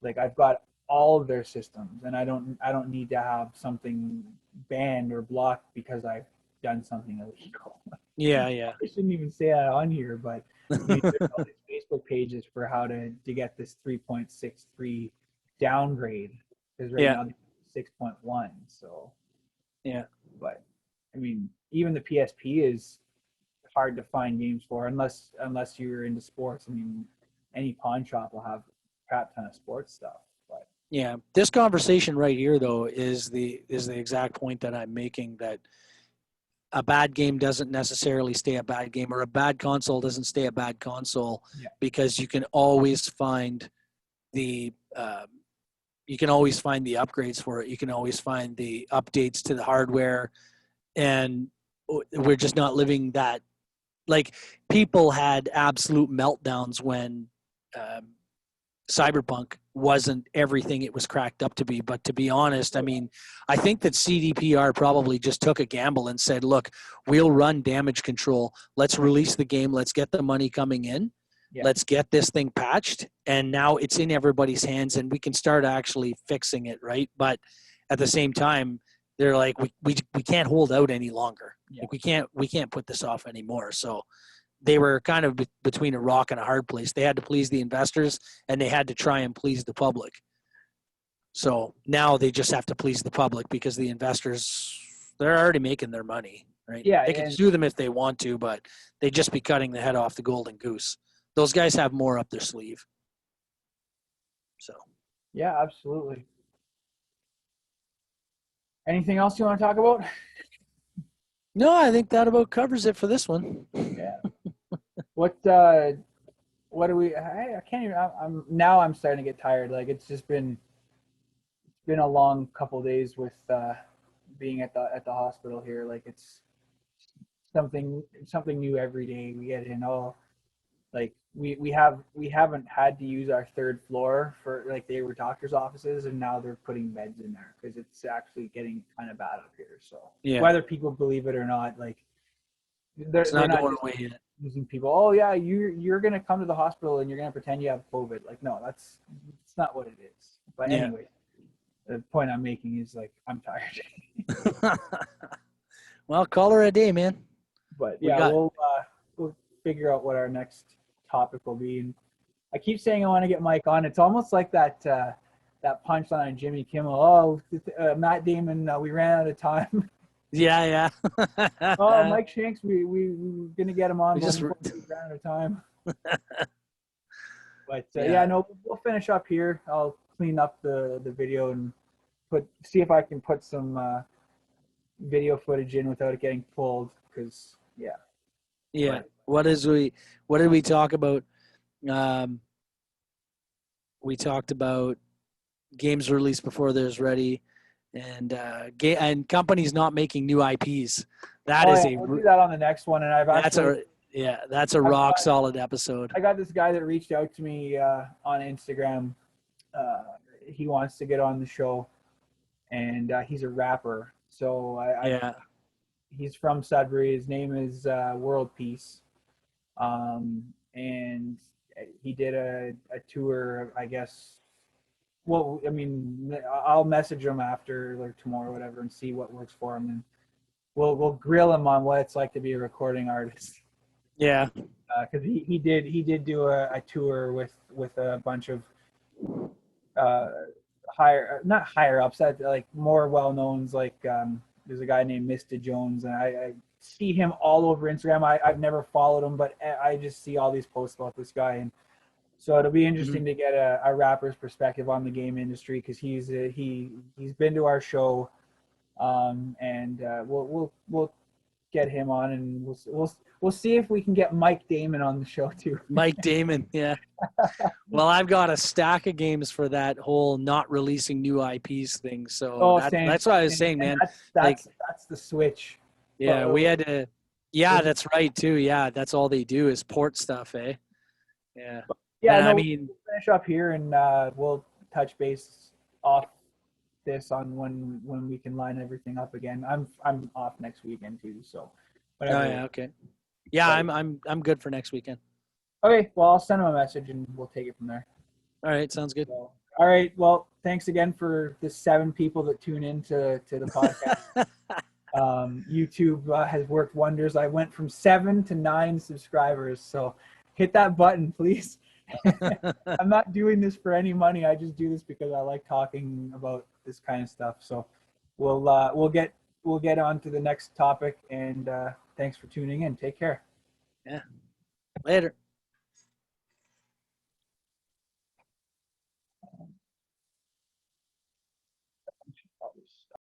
B: like I've got all of their systems, and I don't need to have something banned or blocked because I've done something illegal.
A: Yeah, yeah,
B: I shouldn't even say that on here, but I mean, there's all these Facebook pages for how to get this 3.63 downgrade because right
A: yeah,
B: now 6.1. So,
A: yeah.
B: but I mean, even the PSP is hard to find games for unless you're into sports. I mean, any pawn shop will have a crap ton of sports stuff. But
A: Yeah, this conversation right here, though, is the exact point that I'm making. That a bad game doesn't necessarily stay a bad game, or a bad console doesn't stay a bad console,
B: yeah,
A: because you can always find the you can always find the upgrades for it. You can always find the updates to the hardware, and we're just not living that. Like, people had absolute meltdowns when um, Cyberpunk wasn't everything it was cracked up to be. But to be honest, I mean, I think that CDPR probably just took a gamble and said, look, we'll run damage control. Let's release the game. Let's get the money coming in.
B: yeah,
A: Let's get this thing patched. And now it's in everybody's hands and we can start actually fixing it, right? But at the same time, they're like, we can't hold out any longer.
B: yeah.
A: Like, we can't put this off anymore. So they were kind of between a rock and a hard place. They had to please the investors and they had to try and please the public. So now they just have to please the public because the investors, they're already making their money, right?
B: Yeah,
A: They can
B: and
A: sue them if they want to, but they'd just be cutting the head off the golden goose. Those guys have more up their sleeve. So
B: yeah, absolutely. Anything else you want to talk about?
A: no, I think that about covers it for this one.
B: Yeah. What what do we? I can't even. I'm now. I'm starting to get tired. Like it's been a long couple of days with being at the hospital here. Like it's something new every day. We get in. Oh, like we haven't had to use our third floor for like they were doctors' offices, and now they're putting beds in there because it's actually getting kind of bad up here. So
A: Yeah,
B: whether people believe it or not, like
A: it's
B: they're
A: not
B: not
A: going
B: just
A: away yet.
B: using people. Oh yeah, you're gonna come to the hospital and you're gonna pretend you have COVID. Like no, that's not what it is. But
A: Yeah.
B: anyway, the point I'm making is like I'm tired.
A: Well, call her a day, man.
B: But
A: We
B: yeah,
A: got
B: we'll figure out what our next topic will be. And I keep saying I want to get Mike on. It's almost like that punchline on Jimmy Kimmel. Oh, Matt Damon, we ran out of time.
A: yeah,
B: Oh,
A: yeah.
B: Mike Shanks, we were gonna get him on,
A: We
B: but
A: just
B: unfortunately we ran out of time. But yeah,
A: yeah.
B: no, we'll finish up here. I'll clean up the video and see if I can put some video footage in without it getting pulled. Because yeah,
A: Yeah.
B: but
A: What did we talk about? Um, we talked about games released before there's ready, and and companies not making new IPs. That
B: oh
A: is
B: yeah,
A: a
B: we'll do that on the next one. And
A: that's a yeah, that's a
B: I've
A: rock
B: got
A: solid episode.
B: I got this guy that reached out to me on Instagram. Uh, he wants to get on the show, and he's a rapper. So
A: Yeah.
B: he's from Sudbury. His name is World Peace. And he did a tour, I guess, well, I mean, I'll message him after like tomorrow or whatever and see what works for him, and we'll grill him on what it's like to be a recording artist.
A: Yeah.
B: Because he did do a tour with a bunch of uh, higher not higher ups that like more well knowns like there's a guy named Mr. Jones, and I see him all over Instagram. I've never followed him, but I just see all these posts about this guy, and so it'll be
A: Mhm.
B: interesting to get a rapper's perspective on the game industry because he's been to our show, and we'll get him on, and we'll see if we can get Mike Damon on the show too.
A: Mike Damon. Yeah. Well, I've got a stack of games for that whole not releasing new IPs thing. So
B: Oh,
A: that
B: same,
A: that's what I was
B: same.
A: saying,
B: And
A: man.
B: that's
A: Like,
B: that's that's the switch.
A: yeah,
B: But
A: we had to. Yeah,
B: we'll just
A: that's right too. Yeah, that's all they do is port stuff, eh? Yeah.
B: yeah,
A: And I
B: no,
A: mean,
B: we'll finish up here, and we'll touch base off this on when we can line everything up again. I'm off next weekend too, so
A: oh
B: whatever.
A: yeah, okay. Yeah,
B: But
A: I'm good for next weekend.
B: okay, well, I'll send him a message and we'll take it from there.
A: All right, sounds good.
B: So, all right, well, thanks again for the 7 people that tune in to the podcast. YouTube has worked wonders. I went from 7 to 9 subscribers, so hit that button, please. I'm not doing this for any money. I just do this because I like talking about this kind of stuff. So we'll get on to the next topic, and thanks for tuning in. Take care.
A: Yeah. Later.